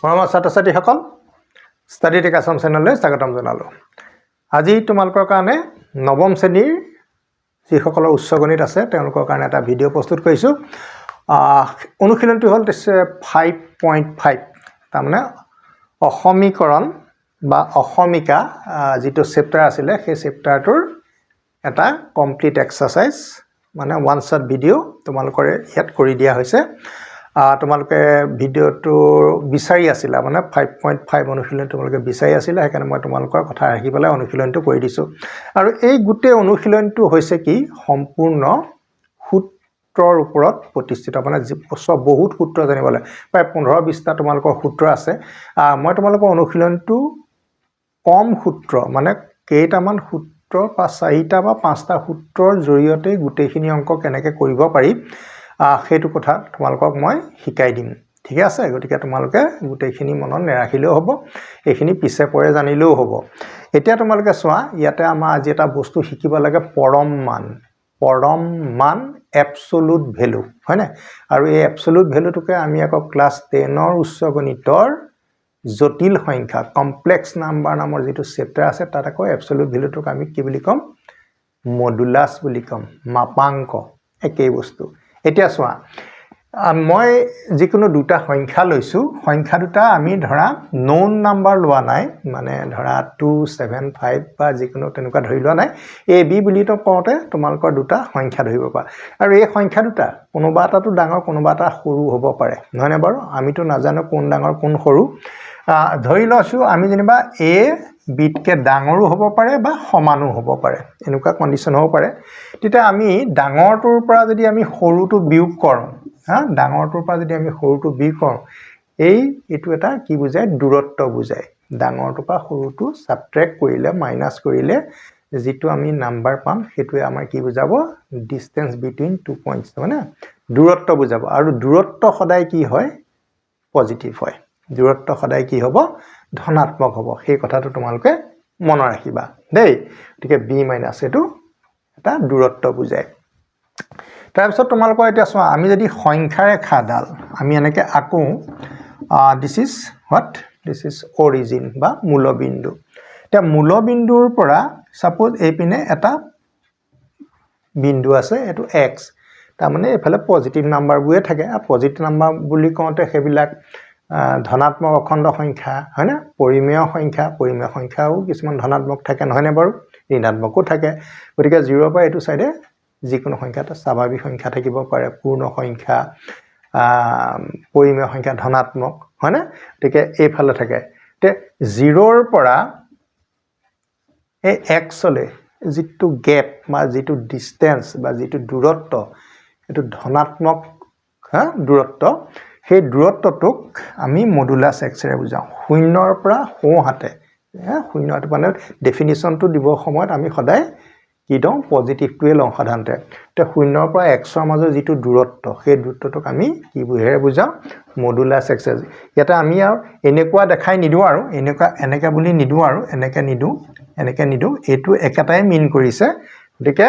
মৰমৰ ছাত্ৰ-ছাত্ৰীসকল study tech Assam চেনেললৈ স্বাগতম জনালোঁ। আজি তোমালোকৰ কাৰণে নৱম শ্ৰেণীৰ যিসকলৰ উচ্চ গণিত আছে তেওঁলোকৰ কাৰণে এটা ভিডিঅ' প্ৰস্তুত কৰিছোঁ। অনুশীলনটো হ'ল 5.5 তাৰমানে অসমীকৰণ বা অসমিকা যিটো চেপ্টাৰ আছিলে সেই চেপ্টাৰটোৰ এটা কমপ্লিট এক্সাৰচাইজ মানে ওৱান শ্বট ভিডিঅ' তোমালোকৰ ইয়াত কৰি দিয়া হৈছে। তোমালোকে ভিডিঅ'টো বিচাৰি আছিলা মানে 5.5 অনুশীলন তোমালোকে বিচাৰি আছিলা, সেইকাৰণে মই তোমালোকৰ কথা ৰাখি পেলাই অনুশীলনটো কৰি দিছোঁ। আৰু এই গোটেই অনুশীলনটো হৈছে কি সম্পূৰ্ণ সূত্ৰৰ ওপৰত প্ৰতিষ্ঠিত, মানে বহুত সূত্ৰ জানিবলৈ প্ৰায় 15-20টা তোমালোকৰ সূত্ৰ আছে। মই তোমালোকৰ অনুশীলনটো কম সূত্ৰ মানে কেইটামান সূত্ৰ বা 4টা বা 5টা সূত্ৰৰ জৰিয়তে গোটেইখিনি অংক কেনেকৈ কৰিব পাৰি সেইটো কথা তোমালোকক মই শিকাই দিম, ঠিক আছে? গতিকে তোমালোকে গোটেইখিনি মনত নেৰাখিলেও হ'ব, এইখিনি পিছে পৰে জানিলেও হ'ব। এতিয়া তোমালোকে চোৱা, ইয়াতে আমাৰ আজি এটা বস্তু শিকিব লাগে, পৰম মান এবছলুট ভেলু, হয়নে? আৰু এই এবছলুট ভেলুটোকে আমি আকৌ ক্লাছ 10ৰ উচ্চ গণিতৰ জটিল সংখ্যা কমপ্লেক্স নাম্বাৰ নামৰ যিটো চেপ্টাৰ আছে তাত আকৌ এবছলুট ভেলুটোক আমি কি বুলি ক'ম? মডুলাছ বুলি ক'ম, মাপাংক, একেই বস্তু। এতিয়া চোৱা, মই যিকোনো দুটা সংখ্যা লৈছোঁ, সংখ্যা দুটা আমি ধৰা নন নাম্বাৰ লোৱা নাই, মানে ধৰা 2, 7, 5 বা যিকোনো তেনেকুৱা ধৰি লোৱা নাই। এ বি বুলি কওঁতে তোমালোকৰ দুটা সংখ্যা ধৰিব পাৰা, আৰু এই সংখ্যা দুটা কোনোবা এটাতো ডাঙৰ কোনোবা এটা সৰু হ'ব পাৰে, নহয়নে বাৰু? আমিতো নাজানো কোন ডাঙৰ কোন সৰু। ধৰি লৈছোঁ আমি যেনিবা এ বিতকৈ ডাঙৰো হ'ব পাৰে বা সমানো হ'ব পাৰে, এনেকুৱা কণ্ডিশ্যন হ'ব পাৰে। তেতিয়া আমি ডাঙৰটোৰ পৰা যদি আমি সৰুটো বিয়োগ কৰোঁ, ডাঙৰটোৰ পৰা যদি আমি সৰুটো বিয়োগ কৰোঁ, এইটো এটা কি বুজায়? দূৰত্ব বুজায়। ডাঙৰটোৰ পৰা সৰুটো ছাবট্ৰেক্ট কৰিলে, মাইনাছ কৰিলে যিটো আমি নাম্বাৰ পাম সেইটোৱে আমাৰ কি বুজাব? ডিষ্টেঞ্চ বিটুইন 2 পইণ্টছ, মানে দূৰত্ব বুজাব। আৰু দূৰত্ব সদায় কি হয়? পজিটিভ হয়। দূৰত্ব সদায় কি হ'ব? ধনাত্মক হ'ব। সেই কথাটো তোমালোকে মনত ৰাখিবা দেই। গতিকে বি মাইনাছ এইটো এটা দূৰত্ব বুজায়। তাৰপিছত তোমালোকৰ এতিয়া চোৱা, আমি যদি সংখ্যা ৰেখাডাল আমি এনেকৈ আঁকো, দিছ ইজ অৰিজিন বা মূলবিন্দু। এতিয়া মূলবিন্দুৰ পৰা ছাপ'জ এইপিনে এটা বিন্দু আছে, এইটো এক্স, তাৰমানে এইফালে পজিটিভ নাম্বাৰবোৰে থাকে। আৰু পজিটিভ নাম্বাৰ বুলি কওঁতে সেইবিলাক ধনাত্মক অখণ্ড সংখ্যা, হয়নে? পৰিমেয় সংখ্যাও কিছুমান ধনাত্মক থাকে, নহয়নে বাৰু? ঋণাত্মকো থাকে। গতিকে 0ৰ পৰা এইটো চাইডে যিকোনো সংখ্যা এটা স্বাভাৱিক সংখ্যা থাকিব পাৰে, পূৰ্ণ সংখ্যা, পৰিমেয় সংখ্যা ধনাত্মক, হয়নে? গতিকে এইফালে থাকে। এতিয়া 0ৰ পৰা এই এক্সলৈ যিটো গেপ বা যিটো ডিষ্টেঞ্চ বা যিটো দূৰত্ব, এইটো ধনাত্মক দূৰত্ব, সেই দূৰত্বটোক আমি মডুলাছ এক্সৰে বুজাওঁ। 0ৰ পৰা সোঁহাতে, 0 মানে ডেফিনিশ্যনটো দিবৰ সময়ত আমি সদায় কি দিওঁ? পজিটিভটোৱে লওঁ সাধাৰণতে। এতিয়া 0ৰ পৰা এক্সৰ মাজৰ যিটো দূৰত্ব, সেই দূৰত্বটোক আমি কিহেৰে বুজাওঁ? মডুলাছ এক্সৰে। ইয়াতে আমি আৰু এনেকুৱা দেখাই নিদিওঁ, আৰু এনেকৈ বুলি নিদিওঁ, আৰু এনেকৈ নিদিওঁ, এইটো একেটাই মিন কৰিছে। গতিকে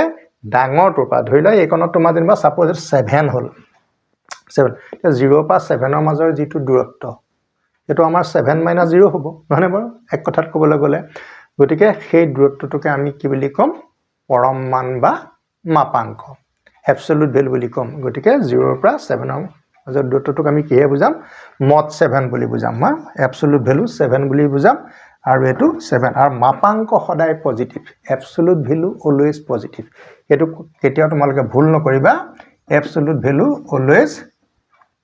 ডাঙৰটোৰ পৰা ধৰি লোৱা এইকণত তোমাৰ যেনিবা ছাপ'জ 7 হ'ল, 7, এতিয়া 0ৰ পৰা 7ৰ মাজৰ যিটো দূৰত্ব সেইটো আমাৰ 7 - 0 হ'ব, নহয়নে বাৰু? এক কথাত ক'বলৈ গ'লে। গতিকে সেই দূৰত্বটোকে আমি কি বুলি ক'ম? পৰম মান বা মাপাংক, এবছলুট ভেলু বুলি ক'ম। গতিকে 0ৰ পৰা 7ৰ মাজৰ দূৰত্বটোক আমি কিহে বুজাম? মড 7 বুলি বুজাম, এবছলুট ভেলু 7 বুলি বুজাম। আৰু এইটো 7, আৰু মাপাংক সদায় পজিটিভ, এবছলুট ভেলু অলৱেজ পজিটিভ। সেইটো কেতিয়াও তোমালোকে ভুল নকৰিবা, এবছলুট ভেলু অলৱেজ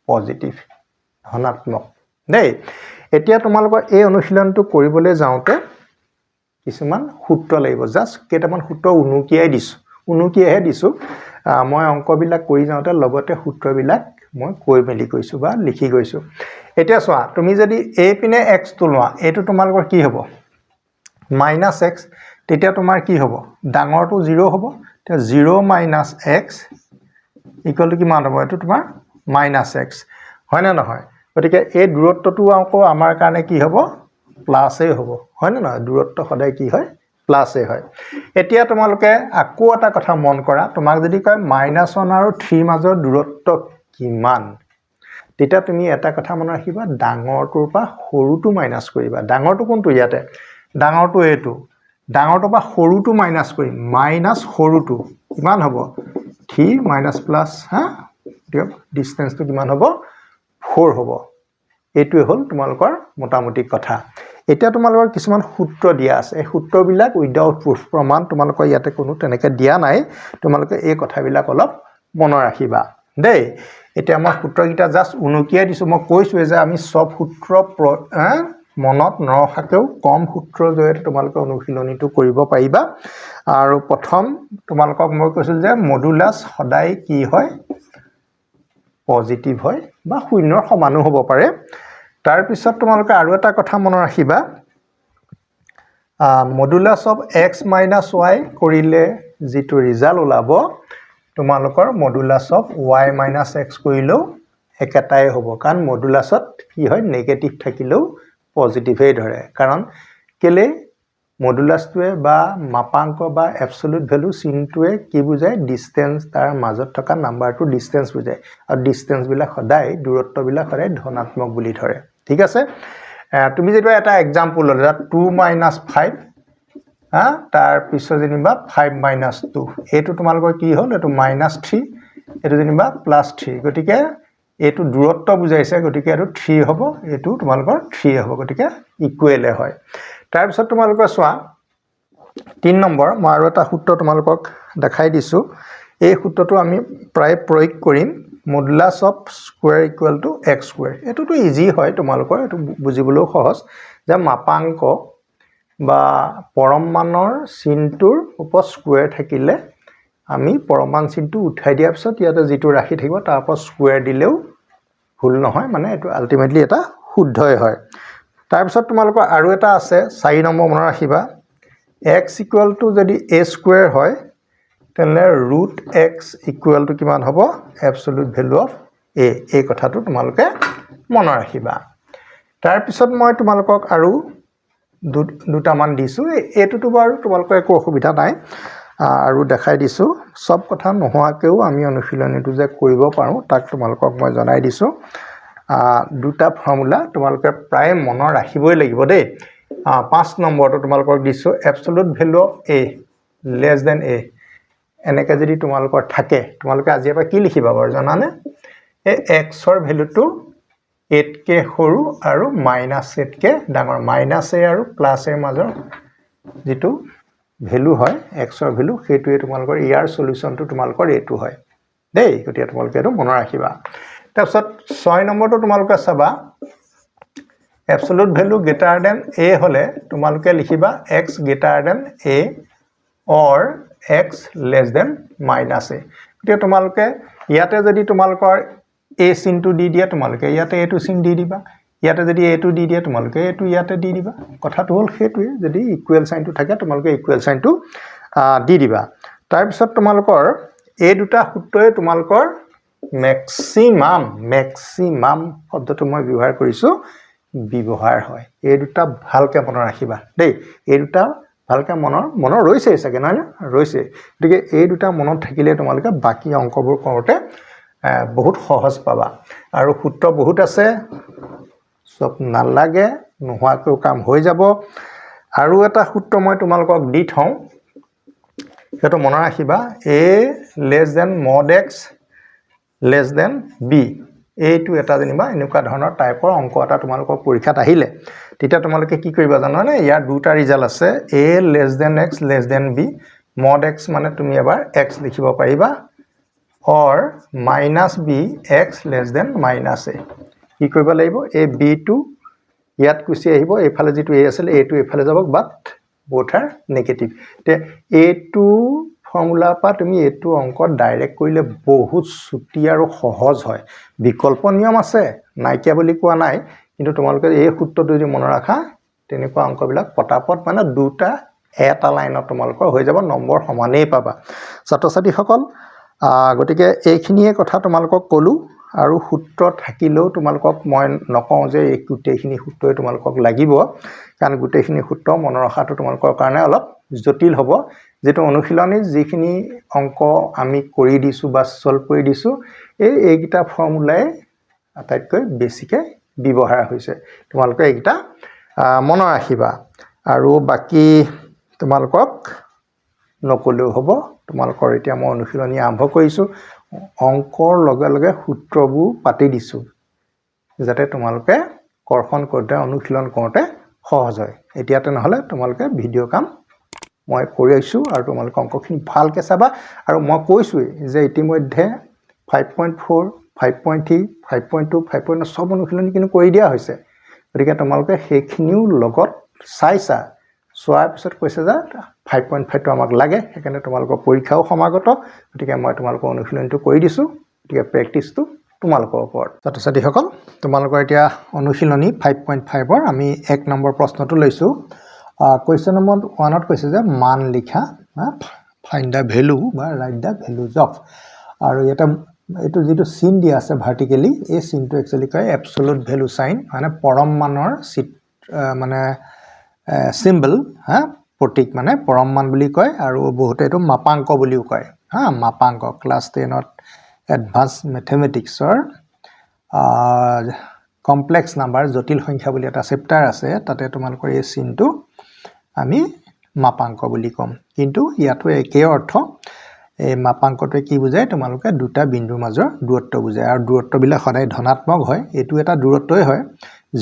পজিটিভ, ধনাত্মক দেই। এতিয়া তোমালোকৰ এই অনুশীলনটো কৰিবলৈ যাওঁতে কিছুমান সূত্ৰ লাগিব, জাষ্ট কেইটামান সূত্ৰ উনুকিয়াইহে দিছোঁ। মই অংকবিলাক কৰি যাওঁতে লগতে সূত্ৰবিলাক মই কৈ মেলি গৈছোঁ বা লিখি গৈছোঁ। এতিয়া চোৱা, তুমি যদি এইপিনে এক্সটো লোৱা, এইটো তোমালোকৰ কি হ'ব? -x, তেতিয়া তোমাৰ কি হ'ব? ডাঙৰটো 0 হ'ব। এতিয়া 0 - x ইকুৱেল টু কিমান হ'ব? এইটো তোমাৰ -x, হয়নে নহয়? গতিকে এই দূৰত্বটো আকৌ আমাৰ কাৰণে কি হ'ব? প্লাছেই হ'ব, হয়নে নহয়? দূৰত্ব সদায় কি হয়? প্লাছেই হয়। এতিয়া তোমালোকে আকৌ এটা কথা মন কৰা, তোমাক যদি কয় -1 আৰু 3 মাজৰ দূৰত্ব কিমান, তেতিয়া তুমি এটা কথা মনত ৰাখিবা ডাঙৰটোৰ পৰা সৰুটো মাইনাছ কৰিবা ডাঙৰটো কোনটো ইয়াতে ডাঙৰটো এইটো ডাঙৰটোৰ পৰা সৰুটো মাইনাছ কৰিম মাইনাছ সৰুটো কিমান হ'ব 3 মাইনাছ প্লাছ ডিষ্টেন্সটো কিমান হ'ব 4 হ'ব এইটোৱে হ'ল তোমালোকৰ মোটামুটি কথা এতিয়া তোমালোকৰ কিছুমান সূত্ৰ দিয়া আছে এই সূত্ৰবিলাক উইদাউট প্ৰুফ প্ৰমাণ তোমালোকৰ ইয়াতে কোনো তেনেকৈ দিয়া নাই তোমালোকে এই কথাবিলাক অলপ মনত ৰাখিবা দেই এতিয়া মই সূত্ৰকেইটা জাষ্ট উনুকিয়াই দিছোঁ মই কৈছোঁৱে যে আমি সব সূত্ৰ মনত নৰখাকেও কম সূত্ৰৰ জৰিয়তে তোমালোকে অনুশীলনীটো কৰিব পাৰিবা আৰু প্ৰথম তোমালোকক মই কৈছিল যে মডুলাছ সদায় কি হয় পজিটিভ হয় বা শূন্যৰ সমানো হ'ব পাৰে তাৰ পিছত তোমালোকে আৰু এটা কথা মনত ৰাখিবা মডুলাছ অফ x - y কৰিলে যেটো ৰিজাল্ট ওলাব তোমালোকৰ মডুলাছ অফ y - x কৰিলেও একেটাই হ'ব কাৰণ মডুলাছত কি হয় নেগেটিভ থাকিলেও পজিটিভেই ধৰে কাৰণ কেলে মডুলাছটোৱে বা মাপাংক বা এবসলিউট ভ্যালু চিনটোৱে কি বুজায় ডিসটেন্স তাৰ মাজত থকা নাম্বাৰটো ডিসটেন্স বুজায় আৰু ডিসটেন্স বিলাক সদায় দূৰত্ব বিলাক সদায় ধনাত্মক বুলি ধৰে ঠিক আছে তুমি যেটো এটা एग्जांपल ললা 2 - 5 তাৰ পিছত যেনিবা 5 - 2 এটো তোমালোকৰ কি হ'ল এটো -3 এটো যেনিবা +3 গটিকে এটো দূৰত্ব বুজাইছে গটিকে এটো 3 হ'ব এটো তোমালোকৰ 3 হ'ব গটিকে ইকুৱেলে হয় তাৰ পিছত তোমালোকৰ চোৱা 3 নম্বৰ মই আৰু এটা সূত্ৰ তোমালোকক দেখাই দিছো এই সূত্ৰটো আমি প্ৰায় প্ৰয়োগ কৰিম modulus of square equal to x square এটোটো ইজি হয় তোমালোকৰ এটো বুজিবলৈ সহজ যে মাপাংক বা পৰম মানৰ চিনটোৰ ওপৰত স্কয়াৰ থাকিলে আমি পৰমান চিনটো উঠাই দিয়াৰ পিছত ইয়াতে যেটো ৰাখি থাকিব তাৰ ওপৰত স্কয়াৰ দিলেও ভুল নহয় মানে এটো আলটিমেটলি এটা শুদ্ধই হয় তাৰ পিছত তোমালোকৰ আৰু এটা আছে 4 নম্বৰ মনত ৰাখিবা x ইকুৱেল টু যদি a স্কয়াৰ হয় তেনে √x ইকুৱেল টু কিমান হ'ব এবসলিউট ভ্যালু অফ a এই কথাটো তোমালোকে মনত ৰাখিবা তাৰ পিছত মই তোমালোকক আৰু দুটা মান দিছো এটোটো বাৰু তোমালোকৰ একো অসুবিধা নাই আৰু দেখাই দিছো সব কথা নোহোৱাকেও আমি অনুশীলনীটো যে কৰিব পাৰো তাক তোমালোকক মই জনাই দিছো দুটা ফৰ্মুলা তোমালোকে প্ৰায় মনত ৰাখিবই লাগিব দেই 5 নম্বৰটো তোমালোকক দিছো absolute value of a less than a এনেকৈ যদি তোমালোকৰ থাকে তোমালোকে আজিৰ পৰা কি লিখিবা বাৰু জানানে এই x ৰ ভ্যালুটো 8 কে সৰু আৰু -8 কে ডাঙৰ -a আৰু +a মাজৰ যেটো ভ্যালু হয় x ৰ ভ্যালু সেইটোৱে তোমালোকৰ ইয়াৰ সলিউশনটো তোমালোকৰ এটো হয় দেই গটিয়া তোমালোকে এটো মনত ৰাখিবা তাৰপিছত 6 নম্বৰটো তোমালোকে চাবা absolute value greater than a হলে তোমালোকে লিখিবা x greater than a or x less than -a গটিয়া তোমালোকে ইয়াতে যদি তোমালোকৰ a চিনটো দি দিয়া তোমালোকে ইয়াতে এটো চিন দি দিবা ইয়াতে যদি এটো দি দিয়া তোমালোকে এটো ইয়াতে দি দিবা কথাটো হল হেতুৱে যদি ইকুৱেল সাইনটো থাকে তোমালোকে ইকুৱেল সাইনটো দি দিবা তাৰ পিছত তোমালোকৰ এই দুটা সূত্ৰয়ে তোমালোকৰ ম্যাক্সিমাম শব্দটো মই ব্যৱহাৰ কৰিছো ব্যৱহাৰ হয় এই দুটা ভালকে মনত ৰাখিবা দেই এই দুটা ভালকে মনৰ ৰৈছে চাগে না ৰৈছে গতিকে এই দুটা মনত থাকিলে তোমালোকে বাকি অংকবোৰ কৰোতে বহুত সহজ পাবা আৰু সূত্ৰ বহুত আছে সব নালাগে নোহোৱাকৈ কাম হৈ যাব আৰু এটা সূত্ৰ মই তোমালোকক দি থওঁ হেতু মনত ৰাখিবা a less than mod x less than b এইটো এটা যেনিবা এনেকুৱা ধৰণৰ টাইপৰ অংক এটা তোমালোকৰ পৰীক্ষাত আহিলে তেতিয়া তোমালোকে কি কৰিবা জানানে ইয়াৰ দুটা ৰিজাল্ট আছে a less than x less than b mod x মানে তুমি এবাৰ x লিখিব পাৰিবা or -b x less than -a কি কৰিব লাগিব a b টো ইয়াত কুচি আহিব এফালে যেটো a আছিল a টো এফালে যাব বাট both are negative তে a টো ফৰ্মুলা পা তুমি এটো অংক ডাইৰেক্ট কৰিলে বহুত ছুটি আৰু সহজ হয় বিকল্প নিয়ম আছে নাইকিয়া বুলি কোৱা নাই কিন্তু তোমালোকে এই সূত্ৰটো যদি মনত ৰাখা তেনেকুৱা অংকবিলাক পটাপট মানে দুটা এটা লাইনত তোমালোকৰ হৈ যাব নম্বৰ সমানেই পাবা ছাত্ৰ-ছাত্ৰীসকল গটিকে এইখিনিয়ে কথা তোমালোকক কলো আৰু সূত্ৰ থাকিলেও তোমালোকক মই নকওঁ যে এই গোটেইখিনি সূত্ৰই তোমালোকক লাগিব কাৰণ গোটেইখিনি সূত্ৰ মনত ৰখাটো তোমালোকৰ কাৰণে অলপ জটিল হ'ব যেটো অনুশীলনী যিখিনি অংক আমি কৰি দিছো বা সলভ কৰি দিছো এইগিটা ফৰ্মুলাই আটাইতকৈ বেছিকৈ ব্যৱহাৰ হৈছে তোমালোকে এইটা মনত ৰাখিবা আৰু বাকি তোমালোকক নকলেও হ'ব তোমালোকৰ এতিয়া মই অনুশীলনী আৰম্ভ কৰিছো অংকৰ লগে লগে সূত্ৰবোৰ পাতি দিছো যাতে তোমালোকে কৰ্ষণ কৰোতে অনুশীলন কৰোতে সহজ হয় এতিয়াতে নহলে তোমালোকে ভিডিও কাম মই কৰি আইছো আৰু তোমালোকে অংকখিনি ভালকৈ চাবা আৰু মই কৈছোই যে ইতিমধ্যে 5.4 5.3 5.2 5.9 সব অনুশীলনী কিন্তু কৰি দিয়া হৈছে গতিকে তোমালোকে সেইখিনিও লগত চাইছা সোৱাৰ পিছত কৈছে যে 5.5 টো আমাক লাগে সেইকাৰণে তোমালোকৰ পৰীক্ষাও সমাগত গতিকে মই তোমালোকৰ অনুশীলনটো কৰি দিছো গতিকে প্ৰেক্টিছটো তোমালোকৰ ওপৰত ছাত্ৰ-ছাত্ৰীসকল তোমালোকৰ এতিয়া অনুশীলনী 5.5 ৰ আমি 1 নম্বৰ প্ৰশ্নটো লৈছো কোৱেশ্চন নম্বৰ 1 ত কৈছে যে মান লিখা ফাইন্ড দা ভ্যালু বা ৰাইট দা ভ্যালুজ অফ আৰু এটা এটো যেটো চিন দিয়া আছে ভাৰ্টিক্যালি এই চিনটো একচুয়ালি কয় এবসলিউট ভ্যালু সাইন মানে পৰম মানৰ মানে সিম্বল প্ৰতীক মানে পৰম মান বুলি কয় আৰু বহুতে এটো মাপাংক বুলিও কয় মাপাংক ক্লাস 10 ত এডভান্স ম্যাথমেটিক্সৰ কমপ্লেক্স নাম্বাৰ জটিল সংখ্যা বুলি এটা চেপ্টাৰ আছে তাতে তোমালোকৰ এই চিনটো আমি মাপাংক বুলি কম কিন্তু ইয়াতো একে অৰ্থ এই মাপাংকটো কি বুজায় তোমালোকে দুটা বিন্দুৰ মাজৰ দূৰত্ব বুজায় আৰু দূৰত্ববিলাক সদায় ধনাত্মক হয় এটো এটা দূৰত্বই হয়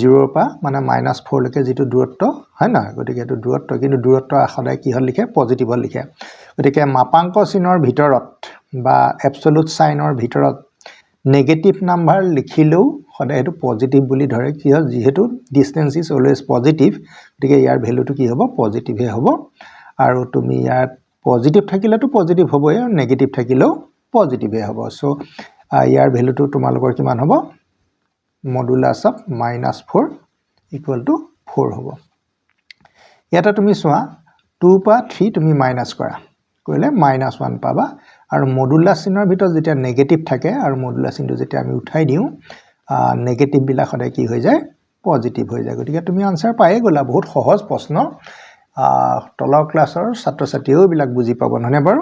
0 পৰা মানে -4 লৈকে যেটো দূৰত্ব হয় না গতিকে এটো দূৰত্ব কিন্তু দূৰত্ব সদায় কি হল লিখে পজিটিভ হল লিখে গতিকে মাপাংক চিনৰ ভিতৰত বা এবসলিউট সাইনৰ ভিতৰত নেগেটিভ নাম্বাৰ লিখিলেও সদায় এটো পজিটিভ বুলি ধৰে কি হয় যেহেতু ডিসটেন্স ইজ অলৱেজ পজিটিভ গতিকে ইয়াৰ ভ্যালুটো কি হ'ব পজিটিভে হ'ব আৰু তুমি ইয়াত পজিটিভ থাকিলেতো পজিটিভ হ'বই আৰু নেগেটিভ থাকিলেও পজিটিভে হ'ব সো ইয়াৰ ভ্যালুটো তোমালোকৰ কিমান হ'ব মডুলাস অফ -4 ইকুৱেল টু 4 হ'ব ইয়াতে তুমি চোৱা 2 পা 3 তুমি মাইনাস কৰা কইলে -1 পাবা আৰু মডুলাস চিনৰ ভিতৰত যেতিয়া নেগেটিভ থাকে আৰু মডুলাস চিনটো যেতিয়া আমি উঠাই দিও নেগেটিভ বিলা সদায় কি হৈ যায় পজিটিভ হৈ যায় গতিকে তুমি আনসাৰ পায়ে গলা বহুত সহজ প্ৰশ্ন তলৰ ক্লাছৰ ছাত্ৰ-ছাত্ৰীও বিলাক বুজি পাব নহনে বাৰু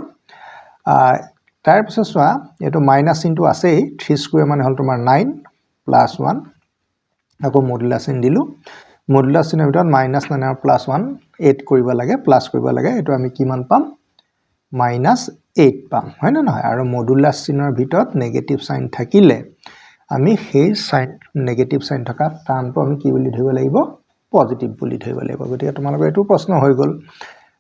তাৰ পিছত চোৱা এটো মাইনাস চিনটো আছেই 3 স্কয়াৰ মানে হল তোমাৰ 9 + 1 আকৌ মডুলাস চিন দিলু মডুলাস চিনৰ ভিতৰত -9 আৰু +1 8 কৰিব লাগে প্লাস কৰিব লাগে এটো আমি কিমান পাম -8 পাম হয় না নহয় আৰু মডুলাস চিনৰ ভিতৰত নেগেটিভ সাইন থাকিলে আমি সেই সাইন নেগেটিভ সাইন থকা টাৰ্মটো আমি কি বুলি ধৰিব লাগিব পজিটিভ বুলি ধৰিব লাগিব গতিকে তোমালোকৰ এটো প্ৰশ্ন হৈ গল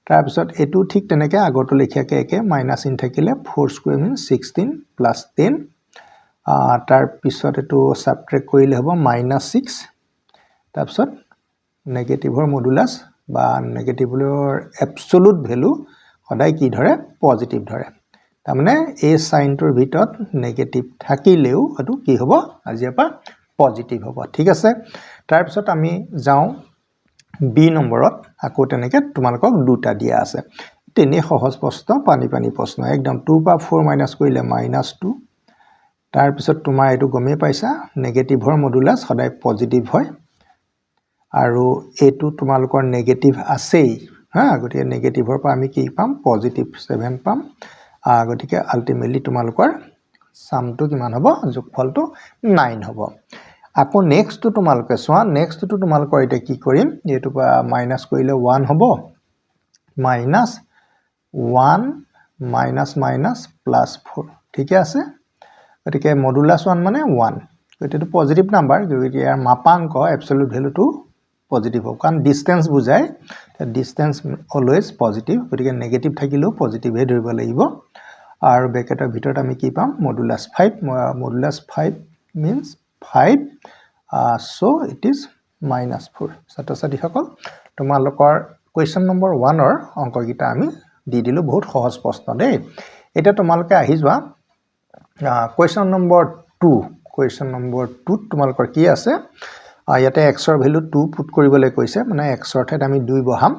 তাৰ পিছত এটো ঠিক তেনেকৈ আগৰটো লেখিয়াকে একে মাইনাস চিন থাকিলে 4 স্কয়াৰ মিন 16 + 10 তাৰ পিছত এটো সাবট্ৰেক্ট কৰিলে হ'ব -6 তাৰ পিছত নেগেটিভৰ মডুলাস বা নেগেটিভৰ এবসলিউট ভ্যালু সদায় কি ধৰে পজিটিভ ধৰে তাৰমানে এই সাইনটোৰ ভিতৰত নেগেটিভ থাকিলেও এটো কি হ'ব আজিৰ পৰা পজিটিভ হ'ব ঠিক আছে তাৰ পিছত আমি যাওঁ বি নম্বৰত আকৌ তেনেকৈ তোমালোকক দুটা দিয়া আছে তেনে সহজ প্ৰশ্ন পানী প্ৰশ্ন একদম 2 পা 4 মাইনাস কৰিলে -2 তাৰ পিছত তোমাৰ এটো গমে পাইছা নেগেটিভৰ মডুলাস সদায় পজিটিভ হয় আৰু এটো তোমালোকৰ নেগেটিভ আছেই গতিকে নেগেটিভৰ পৰা আমি কি পাম পজিটিভ 7 পাম গতিকে আলটিমেটলি তোমালোকৰ সামটো কিমান হ'ব যোগফলটো 9 হ'ব আকৌ নেক্সটটো তোমালোকে চোৱা নেক্সটটো তোমালোকৰ এটা কি কৰিম এটো পা মাইনাস কৰিলে 1 হ'ব -1 -4 ঠিক আছে গতিকে মডুলাস 1 মানে 1 এটো পজিটিভ নাম্বাৰ গতিকে ইয়াৰ মাপাংক এবসলিউট ভ্যালুটো পজিটিভ হ'ব কাৰণ ডিসটেন্স বুজায় ডিসটেন্স অলৱেজ পজিটিভ গতিকে নেগেটিভ থাকিলেও পজিটিভে ধৰিব লাগিব আৰু ব্ৰেকেটৰ ভিতৰত আমি কি পাম modulus 5 modulus 5 means 5 so it is -4 ছাত্ৰ-ছাত্ৰীসকল তোমালোকৰ কোৱেশ্চন নম্বৰ 1 ৰ অংকগিটা আমি দি দিলো বহুত সহজ প্ৰশ্ন দেই এটা তোমালোকে আহি যোৱা কোৱেশ্চন নম্বৰ 2 কোৱেশ্চন নম্বৰ 2 তোমালোকৰ কি আছে ইয়াতে x ৰ ভ্যালু 2 পুট কৰিবলৈ কৈছে মানে x ৰ ঠাইত আমি 2 বহাম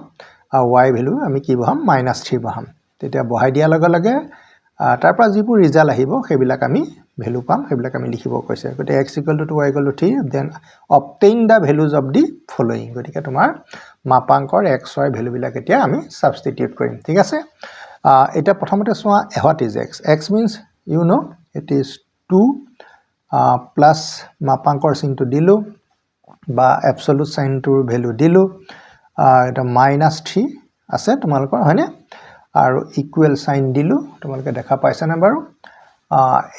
আৰু y ভ্যালু আমি কি বহাম -3 বহাম তেতিয়া বহাই দিয়া লগে লগে তাৰ পৰা যিবোৰ ৰিজাল্ট আহিব সেইবিলাক আমি ভ্যালু পাম সেইবিলাক আমি লিখিব কৈছে গতে x = 2 y = 3 then obtain the values of the following গতিকে তোমাৰ মাপাংকৰ x y ভ্যালু বিলাক এতিয়া আমি সাবস্টিটিউট কৰিম ঠিক আছে এটা প্ৰথমতে চোৱা what is x x means you know it is 2 plus মাপাংকৰ চিনটো দিলোঁ বা এবছলুট চাইনটোৰ ভেলু দিলোঁ এটা -3 আছে তোমালোকৰ হয়নে আৰু ইকুৱেল চাইন দিলোঁ তোমালোকে দেখা পাইছানে বাৰু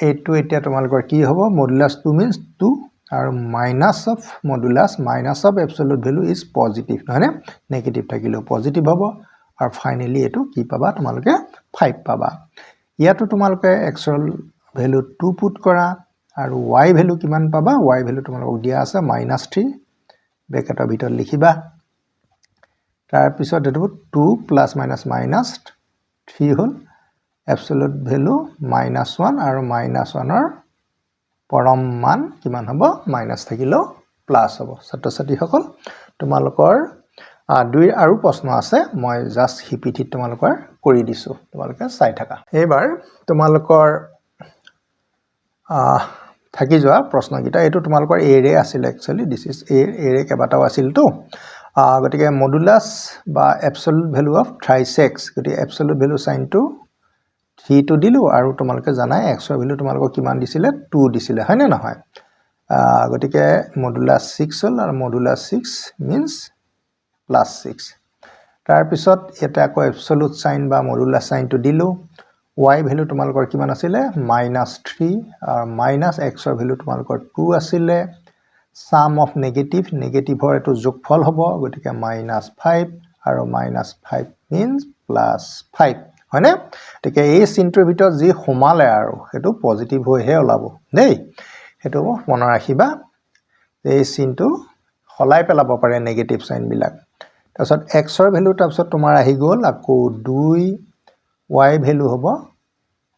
এইটো এতিয়া তোমালোকৰ কি হ'ব মডুলাছ 2 মিন্স 2 আৰু minus of modulus minus of absolute value is positive হয়নে নেগেটিভ থাকিলেও পজিটিভ হ'ব আৰু ফাইনেলি এটো কি পাবা তোমালোকে 5 পাবা ইয়াতো তোমালোকে এক্সৰ ভেলু 2 পুট কৰা আৰু y ভেলু কিমান পাবা y ভেলু তোমালোকক দিয়া আছে -3 ব্ৰেকেটৰ ভিতৰত লিখিবা তাৰ পিছত এটো 2 প্লাস মাইনাস মাইনাস 3 হল এবছলুট ভেলু -1 আৰু -1ৰ পৰম মান কিমান হ'ব মাইনাস থাকিলেও প্লাস হ'ব ছাত্ৰ-ছাত্ৰী সকল তোমালোকৰ 2 আৰু প্ৰশ্ন আছে মই জাস্ট হিপিটিত তোমালোকৰ কৰি দিছো তোমালোকে চাই থাকা এবাৰ তোমালোকৰ থাকি যোৱা প্ৰশ্নকিটা এটো তোমালোকৰ এৰে আছিল একচুয়ালি দিস ইজ এৰে কেবাটাও আছিল তো গতিকে মডুলাছ বা এবছলুট ভেলু অফ থ্ৰাইছ x গতিকে এবছলুট ভেলু সাইনটো 3 টো দিলো আৰু তোমালোকে জানাই x ৰ ভেলু তোমালোকক কিমান দিছিলে 2 দিছিলে হয় না নহয় গতিকে মডুলাছ 6 হল আৰু মডুলাছ 6 মিন্স +6 তাৰ পিছত এটা আকৌ এবছলুট সাইন বা মডুলাছ সাইনটো দিলো y ভেলু তোমালোকৰ কিমান আছিলে -3 আৰু -x ৰ ভেলু তোমালোকৰ 2 আছিলে sum of নেগেটিভৰ এটো যোগফল হ'ব গতিকে -5 আৰু -5 means +5 হয়নে গতিকে এই চিনটোৰ ভিতৰত যি সোমালে আৰু হেতু পজিটিভ হৈহে ওলাব দেই হেতু মনত ৰাখিবা এই চিনটো হলাই পেলাব পাৰে নেগেটিভ সাইন বিলাক তাৰপিছত x ৰ ভেলু তাৰপিছত তোমাৰ আহি গ'ল আকৌ 2 y ভেলু হ'ব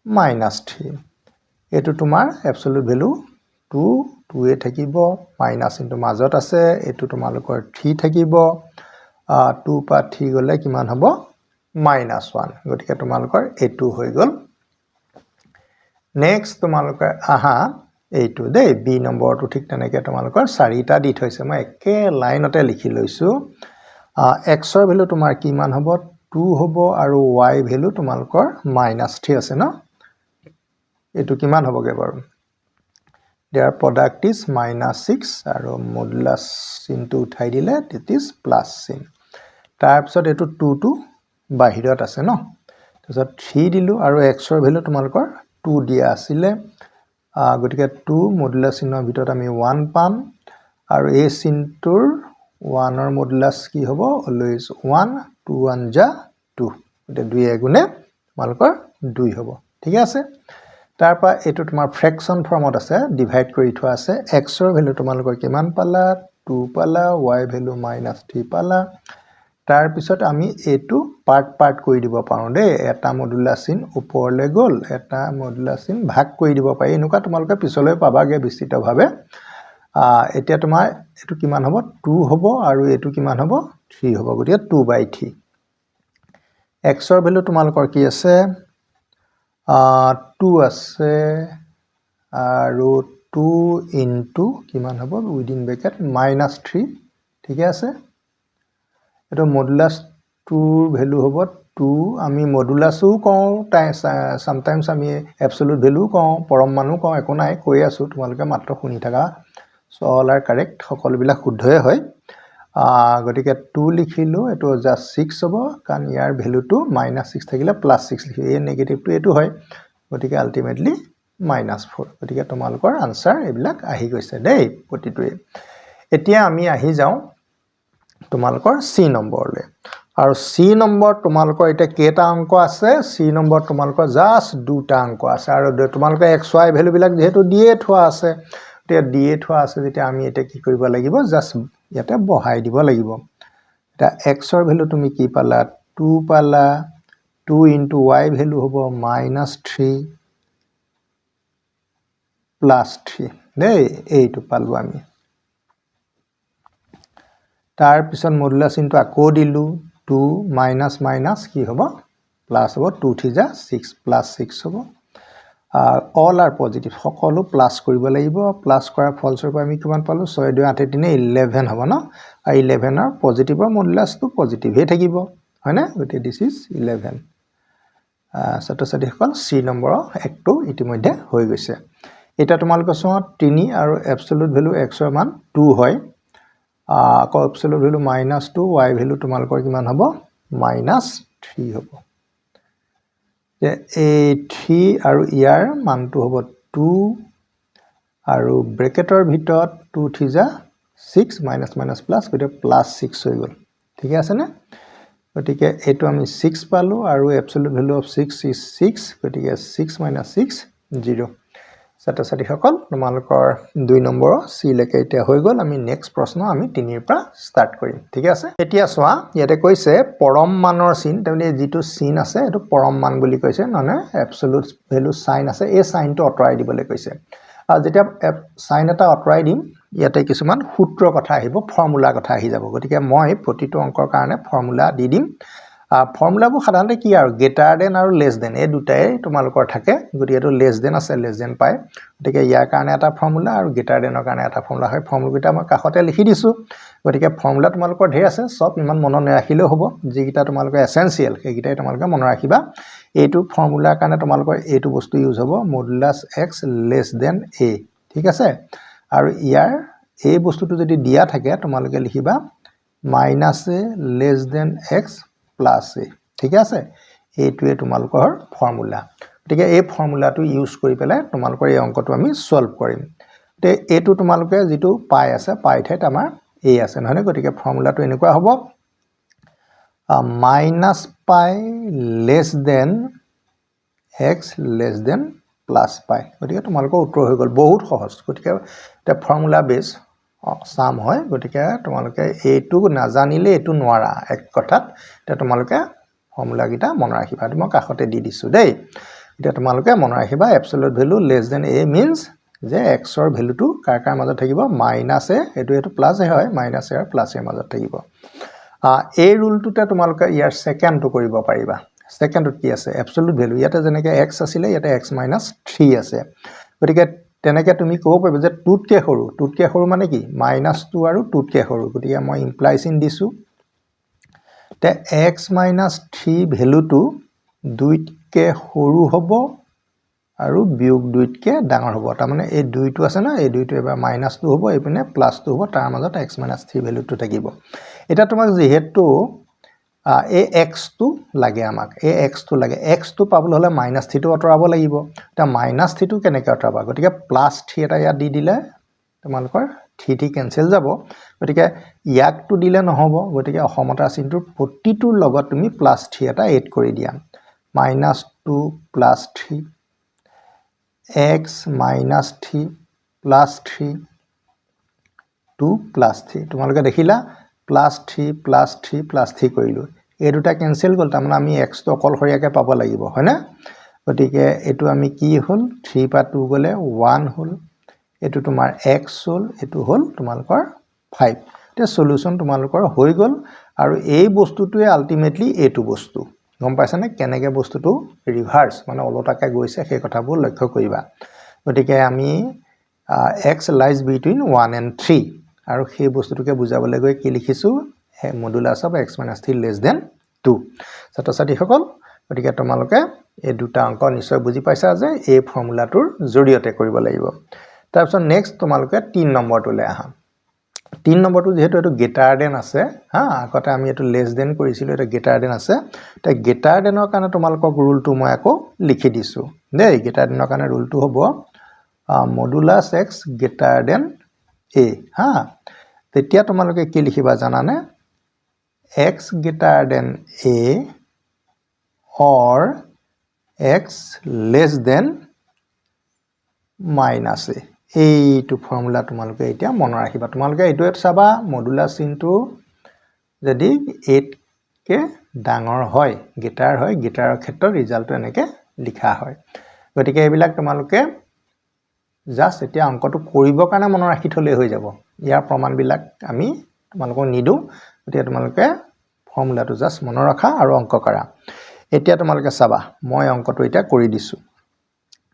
-3 এটো তোমাৰ এবছলুট ভেলু 2 2 এ থাকিব মাইনাস ইনটু মাজত আছে এটো তোমালোকৰ 3 থাকিব 2 পা 3 গলে কিমান হ'ব -1 গতিকে তোমালোকৰ এটো হৈ গল নেক্সট তোমালোকৰ আহা এইটো দেই বি নম্বৰটো ঠিক তেনেকে তোমালোকৰ 4টা দি থৈছে মই একে লাইনতে লিখি লৈছো x ৰ ভেলু তোমাৰ কিমান হ'ব 2 হ'ব আৰু y ভেলু তোমালোকৰ -3 আছে ন এটো কিমান হ'বগে বাৰু their product is -6 আৰু মডুলাছ চিনটো উঠাই দিলে it is প্লাস চিন তাৰ পিছত এটো 2 টো বাহিৰত আছে ন তাৰপিছত 3 দিলো আৰু x ৰ ভেলু তোমালোকৰ 2 দিয়া আছিল গতিকে 2 মডুলাছ চিনৰ ভিতৰত আমি 1 পাম আৰু এই চিনটোৰ 1 ৰ মডুলাছ কি হ'ব অলৱেজ 1 2 1 যা 2 গতিকে 2 এ গুণে তোমালোকৰ 2 হ'ব ঠিক আছে তাৰপা এটো তোমাৰ ফ্ৰেকশন ফৰ্মত আছে ডিভাইড কৰি থোৱা আছে x ৰ ভেলু তোমালোকৰ কিমান পালা 2 পালা y ভেলু -3 পালা তাৰ পিছত আমি এটো পাৰ্ট কৰি দিব পাৰো দে এটা মডুলাছ চিন ওপৰলে গল এটা মডুলাছ চিন ভাগ কৰি দিব পাৰি এনেকুৱা তোমালোকে পিছলৈ পাবাগে বিস্তৃতভাৱে এতিয়া তোমাৰ এটো কিমান হ'ব 2 হ'ব আৰু এটো কিমান হ'ব 3 হ'ব গতিকে 2/3 x ৰ ভেলু তোমালোকৰ কি আছে 2 আছে আৰু 2 into কিমান হ'ব উইদিন ব্ৰেকেট -3 ঠিক আছে এটো মডুলাছ 2 ভেলু হ'ব 2 আমি মডুলাছও কওঁ sometimes আমি এবছলুট ভেলু কওঁ পৰম মানো কওঁ একো নাই কৈ আছো তোমালোকে মাত্ৰ শুনি থাকা সো অল আৰ কাৰেক্ট সকলো বিলাক শুদ্ধই হয় গতিকে 2 লিখিলো এটো জাস্ট 6 হ'ব কাৰণ ইয়াৰ ভেলুটো -6 থাকিলে +6 লিখি এই নেগেটিভটো এটো হয় গতিকে আলটিমেটলি -4 গতিকে তোমালোকৰ আনসাৰ এইবিলাক আহি গৈছে দেই প্ৰতিটোৱে এতিয়া আমি আহি যাও তোমালোকৰ সি নম্বৰলৈ আৰু সি নম্বৰ তোমালোকৰ এটা কেটা অংক আছে সি নম্বৰ তোমালোকৰ জাস্ট দুটা অংক আছে আৰু তোমালোকৰ x y ভ্যালু বিলাক যেহেতু দিয়ে থোৱা আছে তেতিয়া দিয়ে থোৱা আছে যেতিয়া আমি এটা কি কৰিব লাগিব জাস্ট ইয়াতে বহাই দিব লাগিব এটা x ৰ ভ্যালু তুমি কি পালা 2 পালা 2 into y ভ্যালু হ'ব -3 +3 দেই এইটো পালো আমি তাৰ পিছত মডুলাছ চিনটো আকৌ দিলু 2 মাইনাস মাইনাস কি হ'ব প্লাস হ'ব 2 3 যা 6 +6 হ'ব অল আৰ পজিটিভ সকলো প্লাস কৰিব লাগিব প্লাস কৰাৰ ফলস্বৰূপ আমি কিমান পালো 6 2 8 3 11 হ'ব ন আৰু 11 ৰ পজিটিভৰ মডুলাছটো পজিটিভে থাকিব হয়নে গতি দিস ইজ 11 ছাত্ৰ-ছাত্ৰীসকল সি নম্বৰ একটো ইতিমধ্যে হৈ গৈছে এটা তোমালোকে চোৱা 3 আৰু এবসলিউট ভ্যালু x ৰ মান 2 হয় আকৌ এবসলিউট ভ্যালু -2 y ভ্যালু তোমালোকৰ কিমান হ'ব -3 হ'ব যে এই 3 আৰু ইয়াৰ মানটো হ'ব 2 আৰু ব্ৰেকেটৰ ভিতৰত 2 3 যা 6 মাইনাস মাইনাস প্লাস গটে +6 হৈ গল ঠিক আছে না গটিকে এটো আমি 6 পালো আৰু এবসলিউট ভ্যালু অফ 6 is 6 গটিকে 6 - 6 0 ছাত্ৰ-ছাত্ৰী সকল তোমালোকৰ 2 নম্বৰ সি লেকে এতিয়া হৈ গল আমি নেক্সট প্ৰশ্ন আমি 3 ৰ পৰা ষ্টাৰ্ট কৰিম ঠিক আছে এতিয়া চোৱা ইয়াতে কৈছে পৰম মানৰ চিন তাৰমানে যেটো চিন আছে এটো পৰম মান বুলি কৈছে মানে এবসলিউট ভ্যালু সাইন আছে এই সাইনটো অতৰাই দিবলৈ কৈছে আৰু যেতিয়া সাইন এটা অতৰাই দিম ইয়াতে কিছুমান সূত্ৰ কথা আহিব ফৰ্মুলা কথা আহি যাব গতিকে মই প্ৰতিটো অংকৰ কাৰণে ফৰ্মুলা দি দিম ফৰ্মুলাবোৰ সাধাৰণতে কি আৰু গ্ৰেটাৰ দেন আৰু লেছ দেন এই দুটাই তোমালোকৰ থাকে গতিকে এটো লেছ দেন আছে লেছ দেন পাই গতিকে ইয়াৰ কাৰণে এটা ফৰ্মুলা আৰু গ্ৰেটাৰ দেনৰ কাৰণে এটা ফৰ্মুলা হয় ফৰ্মুলাটা মই কাখতে লিখি দিছো গতিকে ফৰ্মুলা তোমালোকৰ ঢেৰ আছে সব ইমান মনত নাৰাখিলেও হ'ব যিকিটা তোমালোকৰ এসেনশিয়াল সেইকিটাই তোমালোকে মনত ৰাখিবা এইটো ফৰ্মুলাৰ কাৰণে তোমালোকৰ এইটো বস্তু ইউজ হ'ব modulus x less than a ঠিক আছে আৰু ইয়াৰ এই বস্তুটো যদি দিয়া থাকে তোমালোকে লিখিবা -a less than x plus a ঠিক আছে এইটোৱে তোমালোকৰ ফৰ্মুলা গতিকে এই ফৰ্মুলাটো ইউজ কৰি পেলাই তোমালোকৰ এই অংকটো আমি সলভ কৰিম তে এইটো তোমালোকে যেটো পাই আছে পাই ঠাইত আমাৰ a আছে নহয় গতিকে ফৰ্মুলাটো এনেকুৱা হ'ব -π less than x less than plus pi গতিকে তোমালোকৰ উত্তৰ হৈ গল বহুত সহজ গতিকে এটা ফৰ্মুলা বেস সাম হয় গতিকে তোমালোকে এইটো নাজানিলে এইটো নোৱাৰা এক কথাত তে তোমালোকে ফৰ্মুলা গিটা মন ৰাখিবা মই কাখতে দি দিছো দেই এতিয়া তোমালোকে মন ৰাখিবা absolute value less than a means যে x ৰ ভ্যালুটো কাৰ কাৰ মাজত থাকিব -a এটো প্লাস হয় -a আৰু প্লাস এৰ মাজত থাকিব এই ৰুলটোতে তোমালোকে ইয়াৰ সেকেন্ডটো কৰিব পাৰিবা সেকেন্ডত কি আছে এবসলিউট ভ্যালু ইয়াতে যেনেকে x আছিল ইয়াতে x - 3 আছে গতিকে তেনেকে তুমি ক'ব পাৰিবা যে 2তকে সৰু মানে কি -2 আৰু 2তকে সৰু গতিকে মই ইমপ্লাইজ ইন দিছো তে x - 3 ভ্যালুটো 2তকে সৰু হ'ব আৰু বিয়োগ 2তকে ডাঙৰ হ'ব তাৰ মানে এই 2টো আছে না এই 2টো এবাৰ -2 হ'ব এইপিনে +2 হ'ব তাৰ মাজত x - 3 ভ্যালুটো থাকিব এটা তোমাক যেহেতু এই x টো লাগে আমাক এই x টো লাগে x টো পাবলৈ হলে -3 টো অতৰাব লাগিব তা -3 টো কেনেকৈ অতৰাবা গতিকে +3 এটা ইয়াত দি দিলে তোমালোকৰ 3 কেনসেল যাব গতিকে ইয়াকটো দিলে নহব গতিকে অসমতা চিনটোৰ প্ৰতিটোৰ লগত তুমি +3 এটা এড কৰি দিয়া -2 + 3 x - 3 + 3 2 + 3 তোমালোকে দেখিলা +3 +3 +3 কৰিলো এই দুটা কেনসেল গল তাৰ মানে আমি x টো অকলশৰীয়াকে পাব লাগিব হয় না গতিকে এটো আমি কি হল 3 পা 2 গলে 1 হল এটো তোমাৰ x হল এটো হল তোমালোকৰ 5 তে সলিউশন তোমালোকৰ হৈ গল আৰু এই বস্তুটোৱে আলটিমেটলি এটো বস্তু গম পাইছানে কেনেকে বস্তুটো ৰিভাৰ্স মানে অলটাকে গৈছে সেই কথাবোৰ লক্ষ্য কৰিবা গতিকে আমি x lies between 1 and 3 আৰু সেই বস্তুটোকে বুজাবলৈ গৈ কি লিখিছো modulus of x - 3 less than 2 ছাত্ৰ-ছাত্ৰী সকল গতিকে তোমালোকে এই দুটা অংক নিশ্চয় বুজি পাইছা যে এই ফৰ্মুলাটোৰ জৰিয়তে কৰিব লাগিব তাৰপিছত নেক্সট তোমালোকে 3 নম্বৰটোলৈ আহা 3 নম্বৰটো যেহেতু এটো গ্ৰেটাৰ দেন আছে হা আগতে আমি এটো লেছ দেন কৰিছিলো এটা গ্ৰেটাৰ দেন আছে তে গ্ৰেটাৰ দেনৰ কাৰণে তোমালোকক ৰুলটো মই আকৌ লিখি দিছো দেই গ্ৰেটাৰ দেনৰ কাৰণে ৰুলটো হ'ব modulus x greater than a হা তেতিয়া তোমালোকে কি লিখিবা জানানে x greater than a or x less than -a এইটো ফৰ্মুলা তোমালোকে এতিয়া মন ৰাখিবা তোমালোকে এইটোত চাবা মডুলাস চিনটো যদি 8 কে ডাঙৰ হয় গ্ৰেটাৰৰ ক্ষেত্ৰত ৰিজাল্টটো এনেকে লিখা হয় গতিকে এইবিলাক তোমালোকে জাস্ট এতিয়া অংকটো কৰিবৰ কাৰণে মন ৰাখি থলে হৈ যাব ইয়াৰ প্ৰমাণবিলাক আমি তোমালোকক নিদু এতিয়া তোমালোকে ফৰ্মুলাটো জাস্ট মন ৰাখা আৰু অংক কৰা এতিয়া তোমালোকে চাবা মই অংকটো এতিয়া কৰি দিছো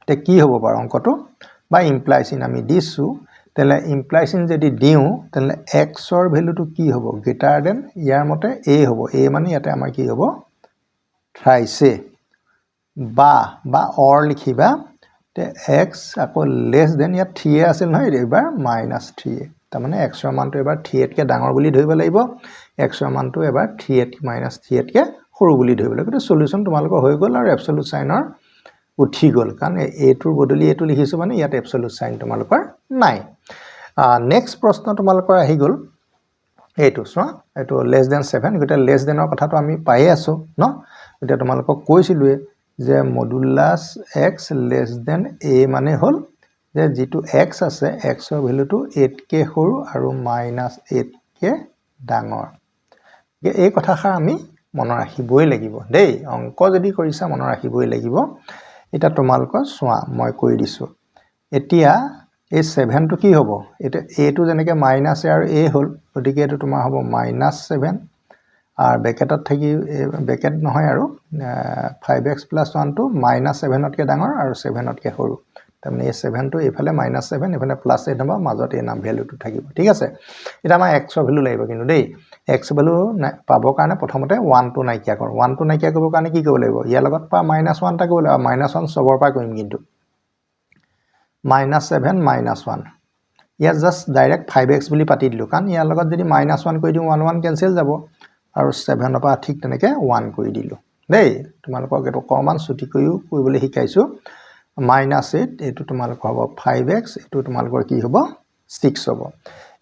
তে কি হ'ব বাৰু অংকটো বা ইমপ্লাইজ ইন আমি দিছো তেলে ইমপ্লাইজ ইন যদি দিও তেলে x ৰ ভ্যালুটো কি হ'ব গ্ৰেটাৰ দেন ইয়াৰ মতে a হ'ব a মানে ইয়াতে আমাৰ কি হ'ব থ্ৰাইছে বা অৰ লিখিবা তে x আকৌ লেছ দেন ইয়াত 3 আছিল নহয় এবাৰ -3 তাৰ মানে x ৰ মানটো এবাৰ 3 তকৈ ডাঙৰ বুলি ধৰিব লাগিব x ৰ মানটো এবাৰ 3 -3 তকৈ সৰু বুলি ধৰিব লাগিব তো সলিউশন তোমালোকৰ হৈ গ'ল আৰু এবসলিউট সাইনৰ উঠি গ'ল কাৰণ এটোৰ বদলি এটো লিখিছো মানে ইয়াত এবসলিউট সাইন তোমালোকৰ নাই নেক্সট প্ৰশ্ন তোমালোকৰ আহি গ'ল এইটো চোৱা এইটো লেছ দেন 7 গটা লেছ দেনৰ কথাটো আমি পাই আছো ন এটা তোমালোকক কৈছিলুৱে যে modulus x less than a মানে হল যে যেটো x আছে x ৰ ভ্যালুটো 8 কে সৰু আৰু -8 কে ডাঙৰ এই কথাষাৰ আমি মনত ৰাখিবই লাগিব দেই অংক যদি কৰিছা মনত ৰাখিবই লাগিব এটা তোমালোকৰ চোৱা মই কৈ দিছো এতিয়া এই 7 টো কি হ'ব এটা a টো যেনেকে মাইনাস a আৰু a হল গতিকে এটো তোমাৰ হ'ব -7 আৰ ব্ৰ্যাকেটত থাকি ব্ৰ্যাকেট নহয় আৰু 5x + 1 টো -7 তকৈ ডাঙৰ আৰু 7 তকৈ সৰু তাৰমানে এই 7 টো এফালে -7 এফালে +8 হ'ব মাজত এই নাম ভ্যালুটো থাকিব ঠিক আছে এটা আমাৰ x ৰ ভ্যালু লাগিব কিন্তু দেই x ভ্যালু পাবৰ কাৰণে প্ৰথমতে 1 টো নাইকিয়া কৰ 1 টো নাইকিয়া কৰিবৰ কাৰণে কি কৰিব লাগিব ইয়াৰ লগত পা -1 টা কৰিব লাগিব -1 সবৰ পৰা কৰিম কিন্তু -7 -1 ইয়াত জাস্ট ডাইৰেক্ট 5x বুলি পাতি দিলো কাৰণ ইয়াৰ লগত যদি -1 কৰি দিও 1 1 কেনসেল যাব আৰু 7 ৰ পৰা ঠিক তেনেকে 1 কৰি দিলো দেই তোমালোকক এটো কমান ছুটি কৰিও কৰিবলৈ শিকাইছো -8 এটো তোমালোকৰ হ'ব 5x এটো তোমালোকৰ কি হ'ব 6 হ'ব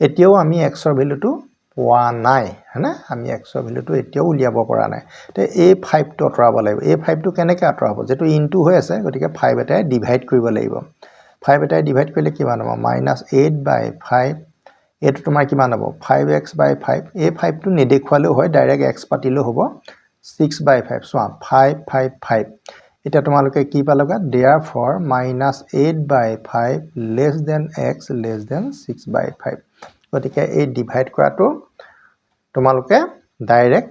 এতিয়াও আমি x ৰ ভ্যালুটো পোৱা নাই হয়নে আমি x ৰ ভ্যালুটো এতিয়াও উলিয়াব পৰা নাই তে এই 5 টো আতৰাব লাগিব এই 5 টো কেনেকৈ আতৰাব যেটো ইনটু হৈ আছে গতিকে 5 এটাই ডিভাইড কৰিব লাগিব 5 এটাই ডিভাইড কৰিলে কিমান হ'ব -8/5 এটো তোমাৰ কিমান হ'ব 5x/5 এই 5 টো নেদেখুৱালেও হয় ডাইৰেক্ট x পাতিলেও হ'ব 6/5 চোৱা 5 5 5 এটা তোমালোকে কি পালগা therefore -8/5 less than x less than 6/5 গতিকে এই ডিভাইড কৰাটো তোমালোকে ডাইৰেক্ট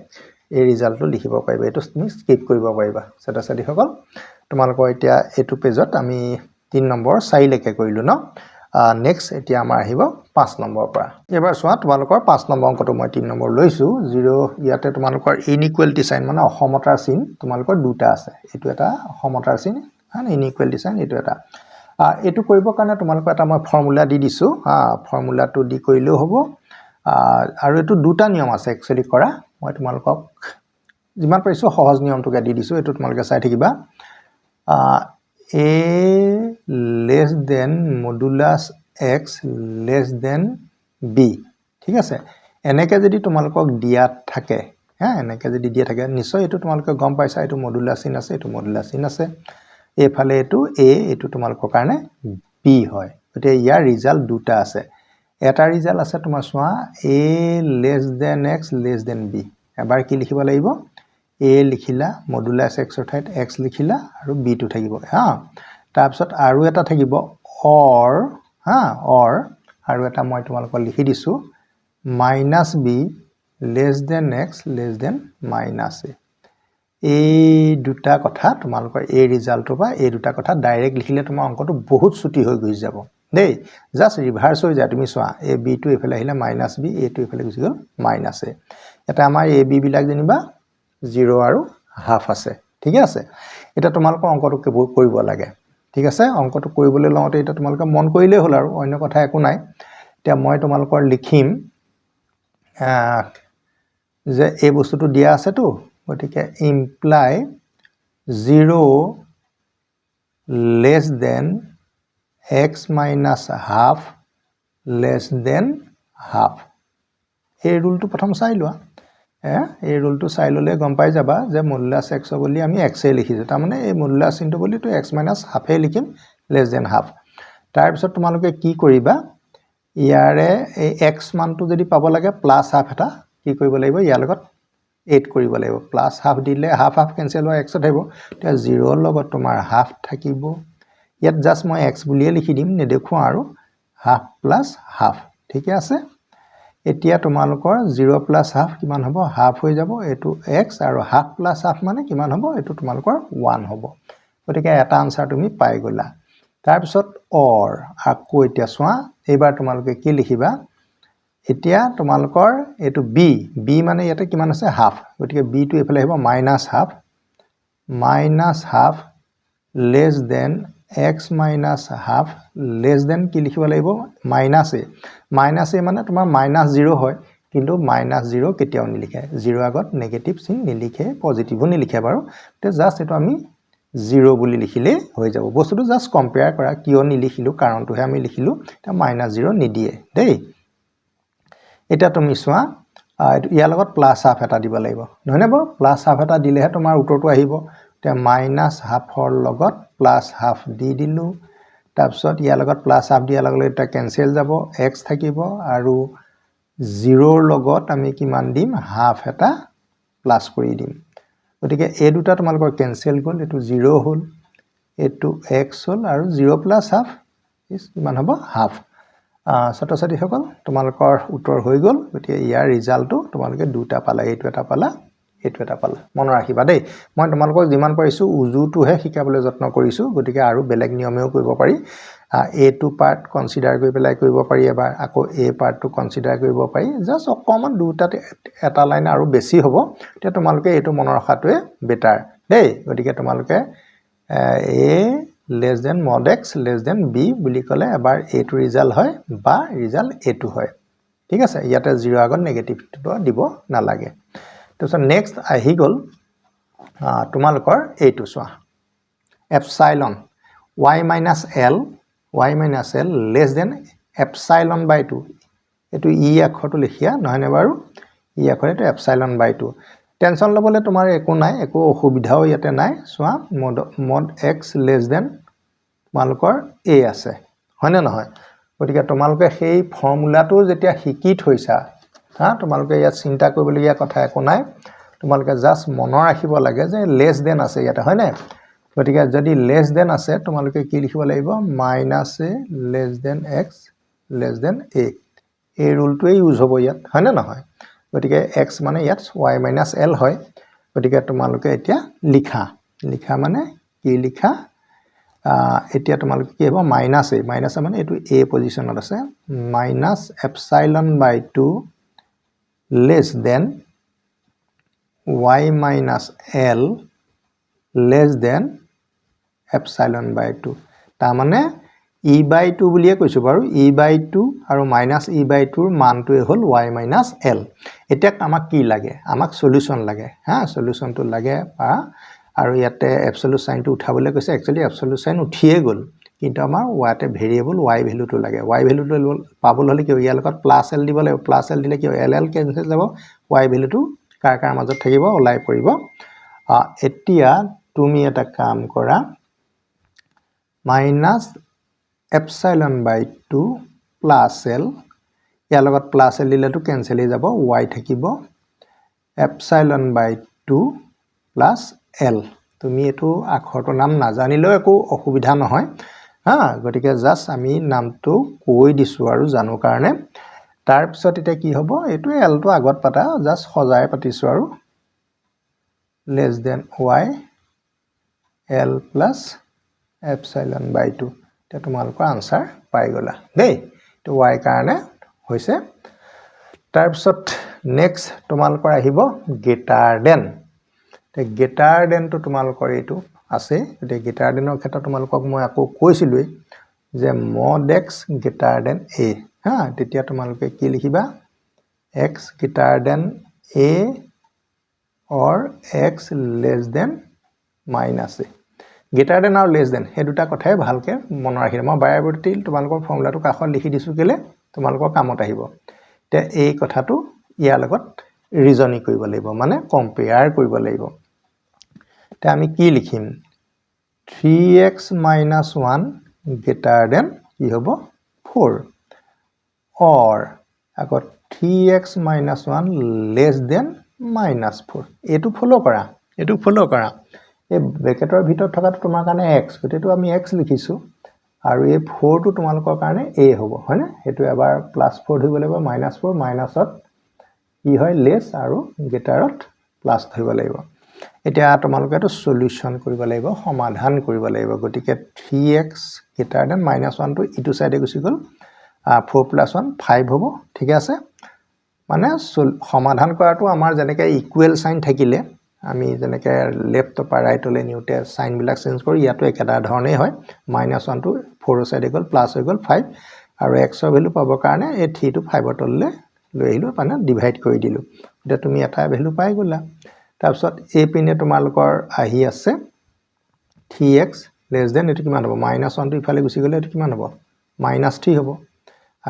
এই ৰিজাল্টটো লিখিব পাৰিবা এটো তুমি স্কিপ কৰিব পাৰিবা ছাত্ৰ-ছাত্ৰী সকল তোমালোকৰ এতিয়া এটো পেজত আমি 3 নম্বৰ 4 লৈকে কৰিলো ন নেক্সট এতিয়া আমাৰ আহিব 5 নম্বৰ পৰা এবাৰ চোৱা তোমালোকৰ 5 নম্বৰ অংকটো মই 3 নম্বৰ লৈছো 0 ইয়াতে তোমালোকৰ ইনইকুৱেলিটি সাইন মানে অসমতাৰ চিন তোমালোকৰ দুটা আছে এটো এটা অসমতাৰ চিন আৰু ইনইকুৱেলিটি সাইন এটো এটা এটো কৰিবৰ কাৰণে তোমালোকৰ এটা মই ফৰ্মুলা দি দিছো ফৰ্মুলাটো দি কৰিলেও হ'ব আৰু এটো দুটা নিয়ম আছে একচুয়ালি কৰা মই তোমালোকক যিমান পাৰিছো সহজ নিয়মটোকে দি দিছো এটো তোমালোকে চাই থাকিবা a less than modulus x less than b ঠিক আছে এনেকে যদি তোমালোকক দিয়া থাকে এনেকে যদি দিয়া থাকে নিশ্চয় এটো তোমালোকে গম পাইছা এটো মডুলাস চিন আছে এটো মডুলাস চিন আছে এফালে এটো a এটো তোমালোকৰ কাৰণে b হয় গতে ইয়াৰ ৰিজাল্ট দুটা আছে এটা ৰিজাল্ট আছে তোমাৰ চোৱা a less than x less than b এবাৰ কি লিখিব লাগিব a লিখিলা মডুলাস x ৰ ঠাইত x লিখিলা আৰু b টো থাকিব তাৰ পিছত আৰু এটা থাকিব or or আৰু এটা মই তোমালোকক লিখি দিছো -b less than x less than -a এই দুটা কথা তোমালোকৰ এই ৰিজাল্টটো বা এই দুটা কথা ডাইৰেক্ট লিখিলে তোমাৰ অংকটো বহুত ছুটি হৈ গৈ যাব দেই জাস্ট ৰিভাৰ্স হৈ যায় তুমি চোৱা a b টো এফালে আহিলে -b a টো এফালে গুচি গ'ল -a এটা আমাৰ a b বিলাক যেনিবা 0 আৰু হাফ আছে ঠিক আছে এটা তোমালোকৰ অংকটো কৰিব লাগে ঠিক আছে অংকটো কৰিবলৈ লওঁতে এটা তোমালোকে মন কৰিলে হ'ল আৰু অন্য কথা একো নাই এতিয়া মই তোমালোকৰ লিখিম যে এই বস্তুটো দিয়া আছে তো গতিকে imply 0 less than x minus half less than half এই ৰুলটো প্ৰথম চাই লোৱা এই ৰুলটো চাই ললে গম পাই যাবা যে মডুলাস x বুলি আমি x এ লিখিছো তাৰ মানে এই মডুলাস চিনটো বুলি তো x - half এ লিখিম less than half তাৰ পিছত তোমালোকে কি কৰিবা ইয়াৰে এই x মানটো যদি পাব লাগে প্লাস হাফ এটা কি কৰিব লাগিব ইয়াৰ লগত 8 কৰিব লাগিব প্লাস হাফ দিলে হাফ হাফ কেনসেল হয় x থাকিব তে 0 ৰ লগত তোমাৰ হাফ থাকিব ইয়াত জাস্ট মই x বুলিয়ে লিখি দিম নেদেখো আৰু হাফ প্লাস হাফ ঠিক আছে এতিয়া তোমালোকৰ 0 প্লাস হাফ কিমান হ'ব হাফ হৈ যাব এটো x আৰু হাফ প্লাস হাফ মানে কিমান হ'ব এটো তোমালোকৰ 1 হ'ব গতিকে এটা আনসাৰ তুমি পাই গলা তাৰ পিছত or আকৌ এতিয়া চোৱা এবাৰ তোমালোকে কি লিখিবা এতিয়া তোমালোকৰ এটো b মানে ইয়াতে কিমান আছে হাফ গতিকে b টো এফালে আহিব -half less than x minus half less than কি লিখিব লাগিব minus a মানে তোমাৰ -0 হয় কিন্তু -0 কেতিয়াও নিলিখে 0 আগত নেগেটিভ চিন নিলিখে পজিটিভো নিলিখে বাৰু তে জাস্ট এটো আমি 0 বুলি লিখিলে হৈ যাব বস্তুটো জাস্ট কম্পেয়াৰ কৰা কিয় নিলিখিলো কাৰণটোহে আমি লিখিলো এটা -0 নিদিয়ে দেই এটা তুমি চোৱা ইয়াৰ লগত প্লাস হাফ এটা দিব লাগিব নহয়নে বাৰু প্লাস হাফ এটা দিলেহে তোমাৰ উত্তৰটো আহিব তে মাইনাস হাফৰ লগত প্লাস হাফ দি দিলু তাৰপিছত ইয়াৰ লগত প্লাস হাফ দিয়াৰ লগে এটা কেনসেল যাব x থাকিব আৰু 0 ৰ লগত আমি কিমান দিম হাফ এটা প্লাস কৰি দিম গতিকে এই দুটা তোমালোকৰ কেনসেল গল এটো 0 হল এটো x হল আৰু 0 প্লাস হাফ ইজ কিমান হ'ব হাফ ছাত্ৰ-ছাত্ৰী সকল তোমালোকৰ উত্তৰ হৈ গল গতিকে ইয়াৰ ৰিজাল্টটো তোমালোকে দুটা পালা এইটো এটা পালা মন ৰাখিবা দেই মই তোমালোকক যিমান পাৰিছো উজুটোহে শিকাবলৈ যত্ন কৰিছো গতিকে আৰু বেলেগ নিয়মেও কৰিব পাৰি A2 পাৰ্ট কনসিডাৰ কৰি পেলাই কৰিব পাৰি এবাৰ আকৌ A পাৰ্টটো কনসিডাৰ কৰিব পাৰি জাস্ট অকমান দুটাতে এটা লাইন আৰু বেছি হ'ব তে তোমালোকে এইটো মন ৰখাটোৱে বেটাৰ দেই গতিকে তোমালোকে A less than mod x less than b বুলি কলে এবাৰ A2 ৰিজাল্ট হয় বা ৰিজাল্ট A2 হয় ঠিক আছে ইয়াতে 0 আগত নেগেটিভ দিব নালাগে তো নেক্সট আহি গল তোমালোকৰ এইটো চোৱা epsilon y minus l less than epsilon by 2 এটো ই আখৰটো লিখিয়া নহয়নে বাৰু ই আখৰ এটো epsilon by 2 টেনশন লবলে তোমাৰ একো নাই একো অসুবিধাও ইয়াতে নাই চোৱা mod x less than তোমালোকৰ a আছে হয়নে নহয় গতিকে তোমালোকে সেই ফৰ্মুলাটো যেতিয়া শিকি থৈছা তোমালোকে ইয়াত চিন্তা কৰিবলগীয়া কথা একো নাই তোমালোকে জাস্ট মনৰ ৰাখিব লাগে যে লেস দেন আছে ইয়াতে হয় না গতিকে যদি লেস দেন আছে তোমালোকে কি লিখিব লাগিব -a less than x less than a এই ৰুলটোৱে ইউজ হ'ব ইয়াত হয় না নহয় গতিকে x মানে ইয়াত y - l হয় গতিকে তোমালোকে এতিয়া লিখা মানে কি লিখা এতিয়া তোমালোকে কি হ'ব -a মানে এটো a পজিশনত আছে -epsilon by 2 less than y minus l less than epsilon by 2 তা মানে e by 2 বুলিয়ে কৈছো বাৰু e by 2 আৰু minus e by 2 ৰ মানটোৱে হল y minus l এতিয়া আমাক কি লাগে আমাক সলিউশন লাগে সলিউশনটো লাগে আৰু ইয়াতে এবসলিউট সাইনটো উঠাবলৈ কৈছে একচুয়ালি এবসলিউট সাইন উঠিয়ে গল কিন্তু আমাৰ ওয়াতে ভেৰিয়েবল y ভ্যালুটো লাগে y ভ্যালুটো পাবলৈ হলে কি ইয়াৰ লগত প্লাস l দিব লাগিব প্লাস l দিলে কি l কেনসেল যাব y ভ্যালুটো কাৰ মাজত থাকিব ওলাই পৰিব এতিয়া তুমি এটা কাম কৰা minus epsilon by 2 plus l ইয়াৰ লগত প্লাস l দিলেটো কেনসেল হৈ যাব y থাকিব epsilon by 2 plus l তুমি এটো আখৰটোৰ নাম নাজানিলেও একো অসুবিধা নহয় গতিকে জাস্ট আমি নামটো কৈ দিছো আৰু জানো কাৰণে তাৰ পিছত এটা কি হ'ব এটো l টো আগত পাতা জাস্ট সজাই পাতিছো আৰু less than y l plus epsilon by 2 তে তোমালোকৰ আনসাৰ পাই গলা দেই তো y কাৰণে হৈছে তাৰ পিছত নেক্সট তোমালোকৰ আহিব গ্ৰেটাৰ দেন তে গ্ৰেটাৰ দেন তো তোমালোকৰ এইটো আছে তে গ্ৰেটাৰ দেনৰ ক্ষেত্ৰত তোমালোকক মই আকৌ কৈছিলুই যে mod x greater than a তেতিয়া তোমালোকে কি লিখিবা x greater than a or x less than minus a greater than or less than এই দুটা কথাই ভালকে মন ৰাখিবা মই বাৰবৰ্তি তোমালোকৰ ফৰ্মুলাটো কাখত লিখি দিছো কেলে তোমালোকৰ কামত আহিব তে এই কথাটো ইয়াৰ লগত ৰিজনিং কৰিব লাগিব মানে কম্পেয়াৰ কৰিব লাগিব তে আমি কি লিখিম 3x - 1 greater than কি হ'ব 4 or আগত 3x - 1 less than -4 এটো ফলো কৰা এই ব্ৰেকেটৰ ভিতৰত থকাটো তোমাৰ কাৰণে x গতেটো আমি x লিখিছো আৰু এই 4 টো তোমালোকৰ কাৰণে a হ'ব হয়নে হেতু এবাৰ +4 ধৰিব লাগিব -4 মাইনাসত কি হয় লেস আৰু গ্ৰেটাৰত প্লাস ধৰিব লাগিব এতিয়া তোমালোকে এটো সলিউশন কৰিব লাগিব সমাধান কৰিব লাগিব গতিকে 3x greater than -1 টো ইটো সাইডে গুছি গল 4 + 1 5 হ'ব ঠিক আছে মানে সমাধান কৰাটো আমাৰ যেনেকৈ ইকুৱেল সাইন থাকিলে আমি যেনেকৈ লেফ্টৰ পৰা ৰাইটলৈ নিওঁতে চাইনবিলাক চেঞ্জ কৰোঁ ইয়াতো একেটা ধৰণেই হয় -1 টো 4 চাইডে গ'ল প্লাছ হৈ গ'ল 5 আৰু xৰ ভেলু পাবৰ কাৰণে এই 3 টো 5ৰ তললৈ লৈ আহিলোঁ মানে ডিভাইড কৰি দিলোঁ এতিয়া তুমি এটা ভেলু পাই গ'লা তাৰপিছত এই পিনে তোমালোকৰ আহি আছে 3x লেছ দেন এটো কিমান হ'ব -1 টো ইফালে গুচি গ'লে এটো কিমান হ'ব -3 হ'ব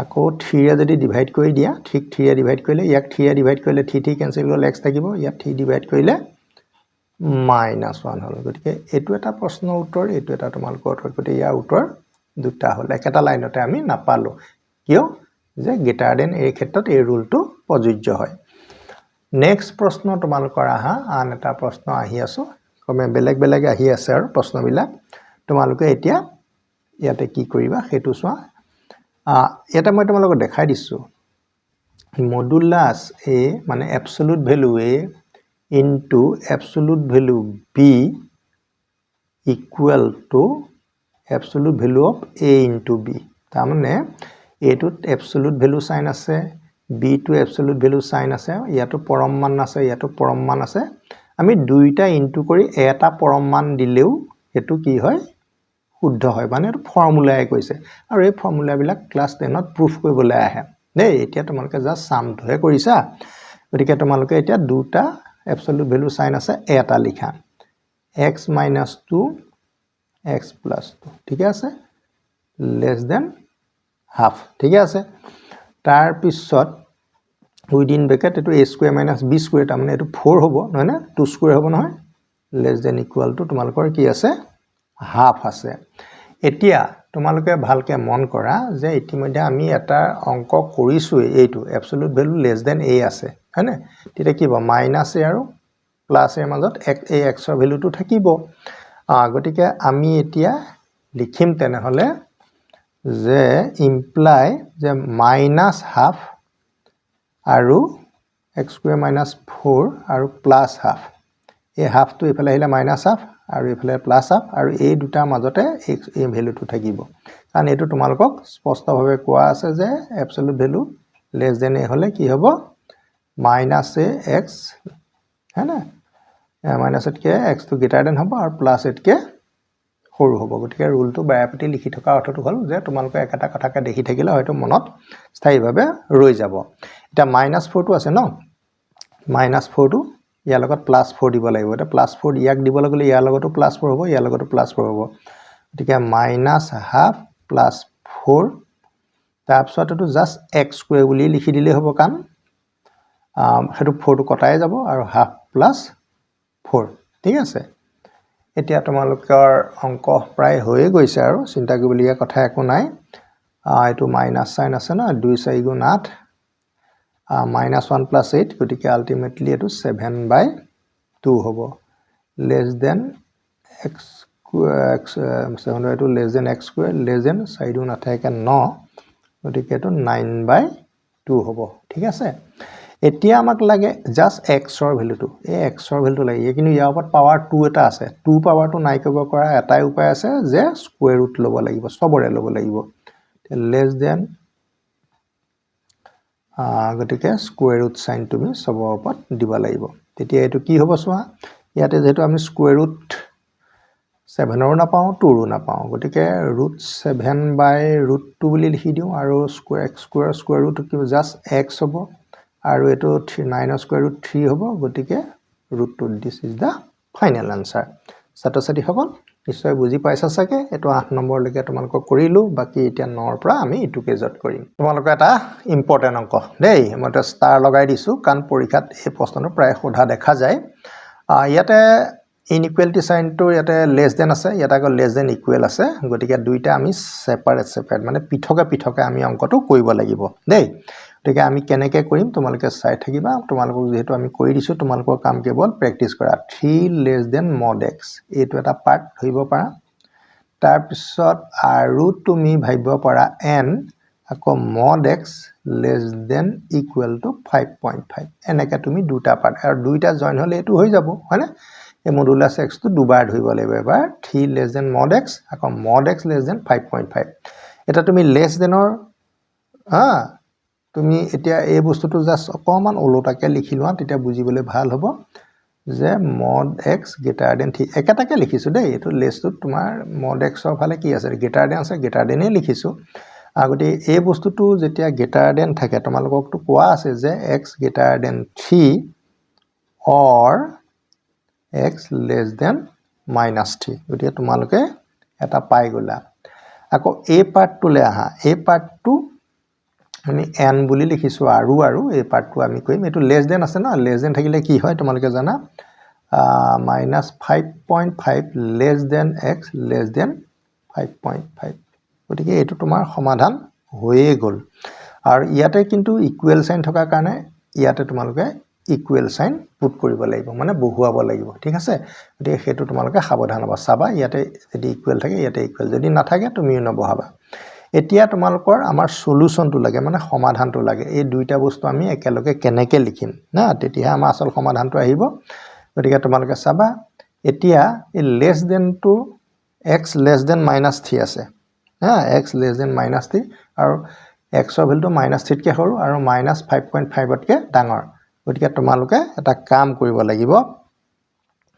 আকৌ 3 এ যদি ডিভাইড কৰি দিয়া ঠিক 3 এ ডিভাইড কৰিলে ইয়াক 3 এ ডিভাইড কৰিলে 3 কেনসেল হ'ল x থাকিব ইয়াত 3 ডিভাইড কৰিলে -1 হ'ল গতিকে এটো এটা প্ৰশ্নৰ উত্তৰ এটো এটা তোমালোকৰ উত্তৰ গতিকে ইয়াৰ উত্তৰ দুটা হ'ল একেটা লাইনতে আমি নাপালো কিয় যে গ্ৰেটাৰ দেন এই ক্ষেত্ৰত এই ৰুলটো প্ৰযোজ্য হয় নেক্সট প্ৰশ্ন তোমালোকৰ আহা আন এটা প্ৰশ্ন আহি আছো কমে বেলেগ বেলেগ আহি আছে আৰু প্ৰশ্নবিলাক তোমালোকে এতিয়া ইয়াতে কি কৰিবা হেতু চোৱা এটা মই তোমালোকক দেখাই দিছো মডুলাস a মানে absolute value a into absolute value b equal to absolute value of a into b তাৰ মানে a টোত absolute value sign আছে b টো absolute value sign আছে ইয়াতো পৰম মান আছে ইয়াতো পৰম মান আছে আমি দুইটা ইনটু কৰি এটা পৰম মান দিলেও হেতু কি হয় শুদ্ধ হয় মানে এটো ফৰ্মুলাই কৈছে আৰু এই ফৰ্মুলাবিলাক ক্লাস 10 ত প্ৰুফ কৰিবলৈ আহে দেই এতিয়া তোমালোকে জাস্ট সামটোহে কৰিছা গতিকে তোমালোকে এতিয়া দুটা absolute value sign আছে এটা লিখা x - 2 x + 2 ঠিক আছে less than half ঠিক আছে তাৰ পিছত উইদিন ব্ৰেকেট এটো a² - b² তাৰ মানে এটো 4 হ'ব নহয় না 2² হ'ব নহয় less than equal to তোমালোকৰ কি আছে হাফ আছে এতিয়া তোমালোকে ভালকে মন কৰা যে ইতিমধ্যে আমি এটা অংক কৰিছো এইটো absolute value less than a আছে হয়নে তেতিয়া কি হ'ব মাইনাস a আৰু প্লাস a মাজত এই x ৰ ভ্যালুটো থাকিব গটিকে আমি এতিয়া লিখিম তেনে হলে যে ইমপ্লাই যে -হাফ আৰু x² - 4 আৰু +হাফ এই হাফটো ইফালে আহিলে -হাফ আৰু ইফালে +হাফ আৰু এই দুটাৰ মাজতে এই ভ্যালুটো থাকিব কাৰণ এটো তোমালোকক স্পষ্টভাৱে কোৱা আছে যে absolute value less than a হলে কি হ'ব -ax হয়না -কে x টো গ্ৰেটাৰ দেন হ'ব আৰু +কে সৰু হ'ব গতিকে ৰুলটো বায়াপতি লিখি থকা অৰ্থটো হ'ল যে তোমালোকে একেটা কথাকে দেখি থাকিলে হয়তো মনত স্থায়ীভাৱে ৰৈ যাব এটা -4 টো আছে ন -4 টো ইয়াৰ লগত +4 দিব লাগিব এটা +4 ইয়াক দিব লাগিলে ইয়াৰ লগতো +4 হ'ব ইয়াৰ লগতো +4 হ'ব গতিকে -হাফ +4 তাৰপিছত এটো জাস্ট x² বুলি লিখি দিলে হ'ব কান হেতু 4 টো কটাই যাব আৰু হাফ +4 ঠিক আছে এতিয়া তোমালোকৰ অংক প্ৰায় হৈয়ে গৈছে আৰু চিন্তা কৰিবলগীয়া কথা একো নাই এটো মাইনাস সাইন আছে না 2 4 গুণ 8 -1 + 8 গতিকে আলটিমেটলি এটো 7/2 হ'ব less than x² 7/2 less than x² less than 4 গুণ 8 9 গতিকে এটো 9/2 হ'ব ঠিক আছে এতিয়া আমাক লাগে জাস্ট x ৰ ভ্যালুটো এই x ৰ ভ্যালুটো লাগে কিন্তু ইয়াৰ ওপৰত পাৱাৰ 2 এটা আছে 2 পাৱাৰটো নাই কৰিব কৰা এটাই উপায় আছে যে স্কয়াৰ ৰুট ল'ব লাগিব সবৰে ল'ব লাগিব লেস দেন গতিকে স্কয়াৰ ৰুট সাইন তুমি সবৰ ওপৰত দিব লাগিব তেতিয়া এটো কি হ'ব চোৱা ইয়াতে যেটো আমি স্কয়াৰ ৰুট 7 ৰ না পাও 2 ৰ না পাও গতিকে √7/√2 বুলি লিখি দিও আৰু স্কয়াৰ ৰুট কি জাস্ট x হ'ব আৰু এটো 9 ৰ স্কয়াৰ ৰুট 3 হ'ব গতিকে √2 this is the final answer ছাত্ৰ-ছাত্ৰী সকল নিশ্চয় বুজি পাইছা সাকে এটো 8 নম্বৰ লৈকে তোমালোকক কৰিলো বাকি এতিয়া 9 ৰ পৰা আমি ইটো পেজত কৰিম তোমালোক এটা ইম্পৰ্টেন্ট অংক দেই মই এটা ষ্টাৰ লগাই দিছো কান পৰীক্ষাত এই প্ৰশ্নটো প্ৰায় সোধা দেখা যায় ইয়াতে ইনইকুৱেলিটি সাইনটো ইয়াতে লেস দেন আছে ইয়াতে আকৌ লেস দেন ইকুৱেল আছে গতিকে দুইটা আমি সেপাৰেট মানে পৃথকে আমি অংকটো কৰিব লাগিব দেই গতিকে আমি কেনেকৈ কৰিম তোমালোকে চাই থাকিবা তোমালোকক যেহেতু আমি কৰি দিছো তোমালোকৰ কাম কেৱল প্ৰেক্টিস কৰা 3 less than mod x এইটো এটা পাৰ্ট ধৰিব পাৰা তাৰ পিছত আৰু তুমি ভাবিব পাৰা n আকৌ mod x less than equal to 5.5 এনেকৈ তুমি দুটা পাৰ্ট আৰু দুইটা জয়েন হলে এটো হৈ যাব হয়নে এই মডুলাস x টো দুবাৰ ধৰিব লাগিব এবাৰ 3 less than mod x আকৌ mod x less than 5.5 এটা তুমি less than ৰ তুমি এতিয়া এই বস্তুটো জাস্ট অকমান ওলোটাকে লিখি লোৱা তেতিয়া বুজিবলৈ ভাল হ'ব যে mod x greater than 3 একেটাকে লিখিছো দেই এটো লেছটোত তোমাৰ mod x ৰ ফালে কি আছে greater than আছে greater than এ লিখিছো আগতে এই বস্তুটো যেতিয়া greater than থাকে তোমালোকক তো কোৱা আছে যে x greater than 3 or x less than minus 3 গতিকে তোমালোকে এটা পাই গলা আকৌ এই পাৰ্টটোলে আহা এই পাৰ্টটো আমি n বুলি লিখিছো আৰু এই পাৰ্টটো আমি কইম এটো লেছ দেন আছে না লেছ দেন থাকিলে কি হয় তোমালোকে জানা -5.5 less than x less than 5.5 গতিকে এটো তোমাৰ সমাধান হৈয়ে গল আৰু ইয়াতে কিন্তু ইকুৱেল সাইন থকা কাৰণে ইয়াতে তোমালোকে ইকুৱেল সাইন পুট কৰিব লাগিব মানে বহুৱাব লাগিব ঠিক আছে গতিকে হেতু তোমালোকে সাৱধান হ'ব চাবা ইয়াতে যদি ইকুৱেল থাকে ইয়াতে ইকুৱেল যদি নাথাকে তুমি নবহাবা এতিয়া তোমালোকৰ আমাৰ সলিউশনটো লাগে মানে সমাধানটো লাগে এই দুইটা বস্তু আমি একেলগে কেনেকে লিখিম না তেতিয়া আমাৰ আসল সমাধানটো আহিব গতিকে তোমালোকে চাবা এতিয়া এই less than two x less than -3 আছে হা x লেছ দেন -3 আৰু x ৰ ভ্যালুটো -3 কে সৰু আৰু -5.5 তকে ডাঙৰ গতিকে তোমালোকে এটা কাম কৰিব লাগিব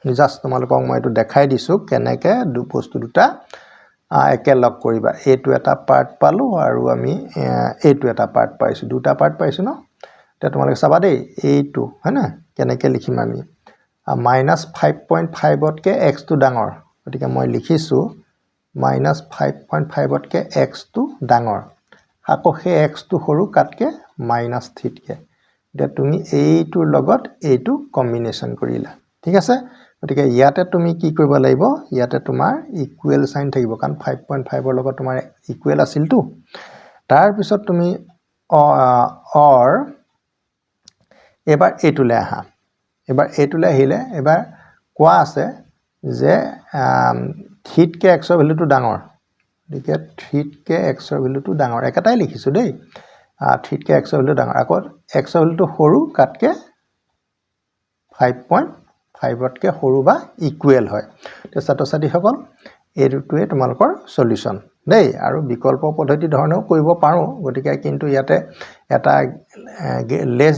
জাস্ট তোমালোকক মই এটো দেখাই দিছো কেনেকে দু বস্তু দুটা একেলগ কৰিবা এটো এটা পাৰ্ট পালো আৰু আমি এটো এটা পাৰ্ট পাইছো দুটা পাৰ্ট পাইছো ন তে তোমালোকে চাবা দেই এইটো হয়না কেনেকে লিখিম আমি -5.5 তকে x টো ডাঙৰ গতিকে মই লিখিছো -5.5 তকে x টো ডাঙৰ আকৌ হে x টো সৰু কাটকে -3 তকে দে তুমি এইটোৰ লগত এইটো কম্বিনেশন কৰিলা ঠিক আছে গতিকে ইয়াতে তুমি কি কৰিব লাগিব ইয়াতে তোমাৰ ইকুৱেল সাইন থাকিব কাৰণ 5.5 ৰ লগত তোমাৰ ইকুৱেল আছিল তো তাৰ পিছত তুমি অৰ এবাৰ এটুলে আহা এবাৰ এটুলে আহিলে এবাৰ কোৱা আছে যে 3 কে x ৰ ভ্যালুটো ডাঙৰ গতিকে 3 কে x ৰ ভ্যালুটো ডাঙৰ একেটাই লিখিছো দেই 3 কে x ৰ ভ্যালু ডাঙৰ আকৌ x ৰ ভ্যালুটো সৰু কাটকে 5.5 তকে সৰু বা ইকুৱেল হয় তে ছাত্ৰ-ছাত্ৰী সকল এইটোৱে তোমালোকৰ সলিউশন দেই আৰু বিকল্প পদ্ধতি ধৰণেও কৰিব পাৰো গতিকে কিন্তু ইয়াতে এটা লেছ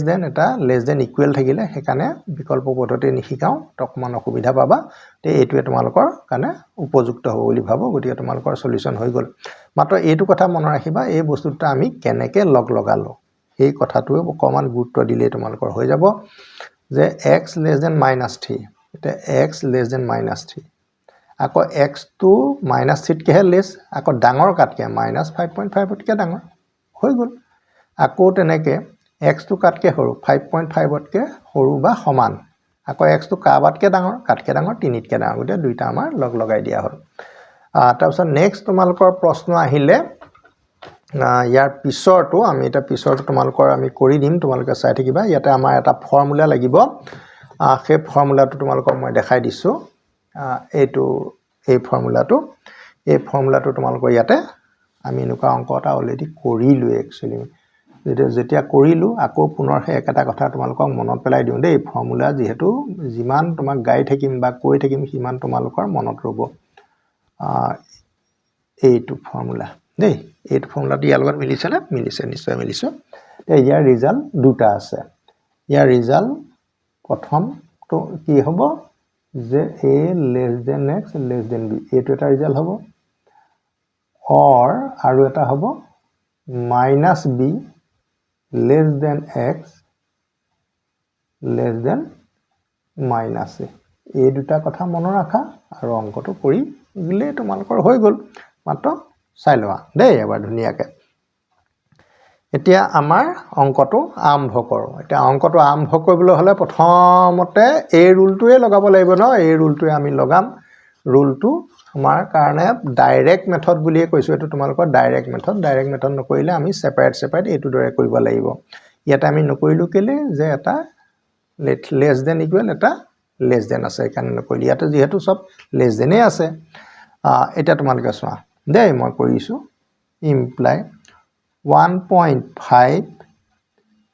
দেন ইকুৱেল থাকিলে হেকানে বিকল্প পদ্ধতি নিশিকাও তকমান অসুবিধা পাবা তে এইটোৱে তোমালোকৰ কাৰণে উপযুক্ত হ'ব বুলি ভাবো গতিকে তোমালোকৰ সলিউশন হৈ গল মাত্ৰ এইটো কথা মনত ৰাখিবা এই বস্তুটো আমি কেনেকে লগালো এই কথাটোৱে অকমান গুৰুত্ব দিলে তোমালোকৰ হৈ যাব যে x less than -3 এটা x less than -3 আকৌ x to -3 কে লেস আকৌ ডাঙৰ কাটকে -5.5 তকে ডাঙৰ হৈ গল আকৌ তেনেকে x to কাটকে সৰু 5.5 তকে সৰু বা সমান আকৌ x to কাবাতকে ডাঙৰ কাটকে ডাঙৰ 3 তকে ডাঙৰ গতে দুইটা আমাৰ লগাই দিয়া হল তাৰ পিছত নেক্সট তোমালোকৰ প্ৰশ্ন আহিলে ইয়াৰ পিছৰটো আমি এটা পিছৰটো তোমালোকৰ আমি কৰি দিম তোমালোকে চাই থাকিবা ইয়াতে আমাৰ এটা ফৰ্মুলা লাগিব সেই ফৰ্মুলাটো তোমালোকক মই দেখাই দিছো এইটো এই ফৰ্মুলাটো তোমালোকৰ ইয়াতে আমি এনেকুৱা অংক এটা অলৰেডি কৰিলো একচুয়ালি যেতিয়া কৰিলো আকৌ পুনৰ হে একটা কথা তোমালোকক মনত পেলাই দিও দেই ফৰ্মুলা যেহেতু যিমান তোমাক গাই থাকিম বা কৈ থাকিম সিমান তোমালোকৰ মনত ৰব এইটো ফৰ্মুলা দেই এইটো ফৰ্মুলাটো ইয়াৰ লগত মিলিছে না মিলিছে নিশ্চয় মিলিছে ইয়াৰ ৰিজাল্ট দুটা আছে ইয়াৰ ৰিজাল্ট প্ৰথম তো কি হ'ব যে a less than x less than b এইটো এটা ৰিজাল্ট হ'ব or আৰু এটা হ'ব -b less than x less than -a এই দুটা কথা মনত ৰাখা আৰু অংকটো কৰি দিলে তোমালোকৰ হৈ গল মাত্ৰ চাই লোৱা দেই এবাৰ ধুনিয়াকে এতিয়া আমাৰ অংকটো আৰম্ভ কৰো এতিয়া অংকটো আৰম্ভ কৰিবলৈ হলে প্ৰথমতে এই ৰুলটোৱে লগাব লাগিব ন এই ৰুলটোৱে আমি লগাম ৰুলটো আমাৰ কাৰণে ডাইৰেক্ট মেথড বুলিয়ে কৈছো এটো তোমালোকৰ ডাইৰেক্ট মেথড নকৰিলে আমি সেপাৰেট এটো দৰে কৰিব লাগিব ইয়াতে আমি নকৰিলো কেলে যে এটা লেছ দেন ইকুৱেল এটা লেছ দেন আছে কাৰণ নকৰিলো ইয়াতে যেহেতু সব লেছ দেনে আছে এটা তোমালোকে চোৱা দেই মই কৰিছো imply 1.5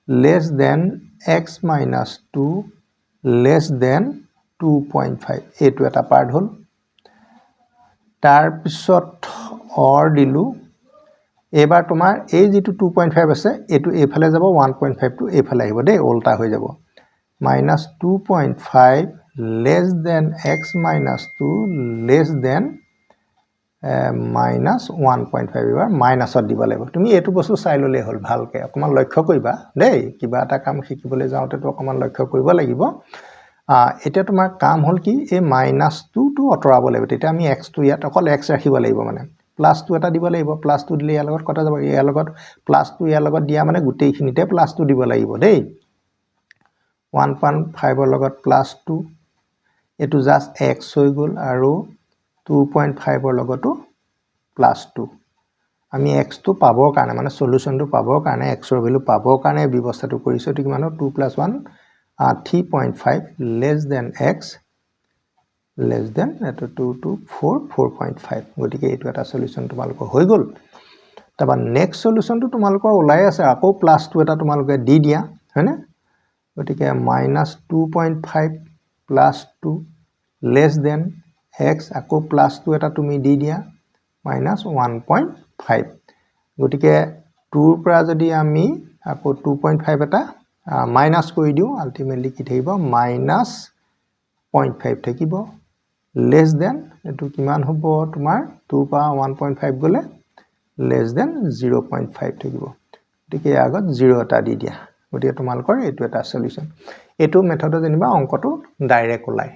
less than x minus 2 less than 2.5 এইটো এটা পাৰ্ট হল তাৰ পিছত অৰ দিলু এবাৰ তোমাৰ এই যেটো 2.5 আছে এটো এফালে যাব 1.5 টো এফালে আহিব দেই উল্টা হৈ যাব -2.5 less than x minus 2 less than minus 1.5 এবাৰ মাইনাছত দিব লাগিব তুমি এইটো বস্তু চাই ললে হল ভালকে অকমান লক্ষ্য কৰিবা দেই কিবা এটা কাম শিকিবলৈ যাওঁতে তো অকমান লক্ষ্য কৰিব লাগিব এটা তোমাৰ কাম হল কি এই -2 টো অতৰাব লাগিব তেতিয়া আমি x টো ইয়াত অকল x ৰাখিব লাগিব মানে +2 এটা দিব লাগিব +2 দিলে ইয়াৰ লগত কটা যাব ইয়াৰ লগত +2 ইয়াৰ লগত দিয়া মানে গোটেইখিনিতে +2 দিব লাগিব দেই 1.5 ৰ লগত +2 এটো জাস্ট x হৈ গল আৰু 2.5 ৰ লগতো +2 আমি x টো পাবৰ কাৰণে মানে সলিউশনটো পাবৰ কাৰণে x ৰ ভ্যালু পাবৰ কাৰণে ব্যৱস্থাটো কৰিছো ঠিক মানে 2 + 1 3.5 less than x less than এটো 2 to 4 4.5 গতিকে এইটো এটা সলিউশন তোমালোকৰ হৈ গল তবা নেক্সট সলিউশনটো তোমালোকৰ ওলাই আছে আকৌ +2 এটা তোমালোকে দি দিয়া হয়নে গতিকে -2.5 +2 less than x আকৌ +2 এটা তুমি দি দিয়া -1.5 গতিকে 2 ৰ পৰা যদি আমি আকৌ 2.5 এটা মাইনাস কৰি দিও আলটিমেটলি কি থাকিব -0.5 থাকিব less than এটো কিমান হ'ব তোমাৰ 2 পৰা 1.5 গলে less than 0.5 থাকিব গতিকে আগত 0 এটা দি দিয়া গতিকে তোমালোকৰ এইটো এটা সলিউশন এইটো মেথডত যেনিবা অংকটো ডাইৰেক্ট ওলাই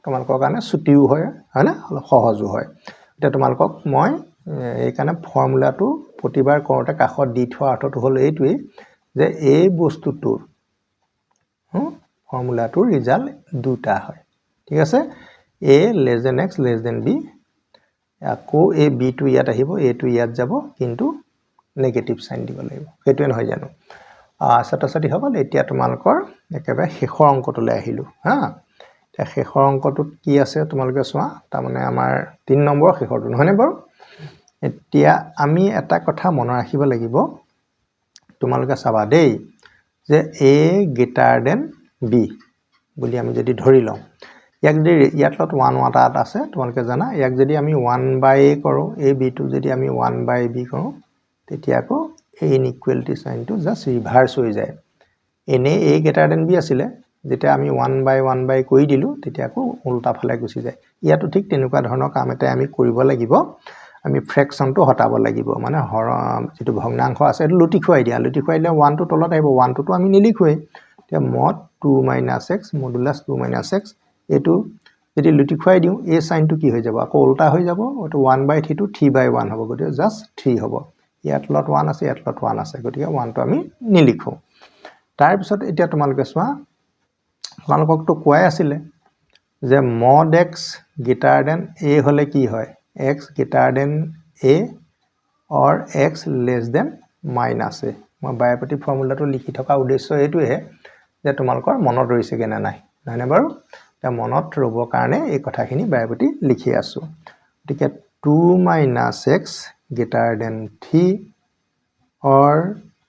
তোমালোকৰ কাৰণে ছুটিও হয় হয়নে সহজো হয় এটা তোমালোকক মই এই কাৰণে ফৰ্মুলাটো প্ৰতিবাৰ কৰোতে কাখত দি থোৱা অৰ্থটো হল এইটোই যে এই বস্তুটোৰ ফৰ্মুলাটোৰ ৰিজাল্ট দুটা হয় ঠিক আছে a less than x less than b আকৌ a b টো ইয়াত আহিব a টো ইয়াত যাব কিন্তু নেগেটিভ সাইন দিব লাগিব হেতুৱে নহয় জানো ছাত্ৰ-ছাত্ৰী সকল এতিয়া তোমালোকৰ একেবাৰে শেষৰ অংকটোলৈ আহিলো শেষৰ অংকটোত কি আছে তোমালোকে চোৱা তাৰ মানে আমাৰ 3 নম্বৰ শেষৰটো নহয়নে বাৰু এতিয়া আমি এটা কথা মনত ৰাখিব লাগিব তোমালোকে চাবা দেই যে a greater than b বুলি আমি যদি ধৰি লওঁ ইয়াক যদি ইয়াত 1 এটা আছে তোমালোকে জানা ইয়াক যদি আমি 1/a কৰো a b টো যদি আমি 1/b কৰো তেতিয়া আকৌ এই ইনইকুয়ালিটি সাইনটো জাস্ট ৰিভাৰ্স হৈ যায় এনে a greater than b আছিল যেতিয়া আমি 1/1 কৰি দিলো তেতিয়া আকৌ উল্টা ফালে গুচি যায় ইয়াতো ঠিক তেনেকুৱা ধৰণৰ কাম এটা আমি কৰিব লাগিব আমি ফ্ৰেকশনটো হটাব লাগিব মানে যেটো ভগ্নাংশ আছে এটো লুটি খুৱাই দিলে 1 টো তলত আহিব 1 টো আমি নিলিখোই এতিয়া mod 2 - x modulus 2 - x এটো যদি লুটি খুৱাই দিও এই সাইনটো কি হৈ যাব আকৌ উল্টা হৈ যাব এটো 1/3 টো 3/1 হ'ব গতিকে জাস্ট 3 হ'ব ইয়াত lot 1 আছে ইয়াত lot 1 আছে গতিকে 1 টো আমি নিলিখো তাৰ পিছত এতিয়া তোমালোকে চোৱা তোমালোকক তো কোৱাই আছিল যে mod x greater than a হলে কি হয় x greater than a or x less than minus a মই বায়পতি ফৰ্মুলাটো লিখি থকা উদ্দেশ্য এইটোহে যে তোমালোকৰ মনত ৰৈছে কেনে নাই নহয়নে বাৰু তা মনত ৰব কাৰণে এই কথাখিনি বায়পতি লিখি আছো গতিকে 2 - x greater than 3 or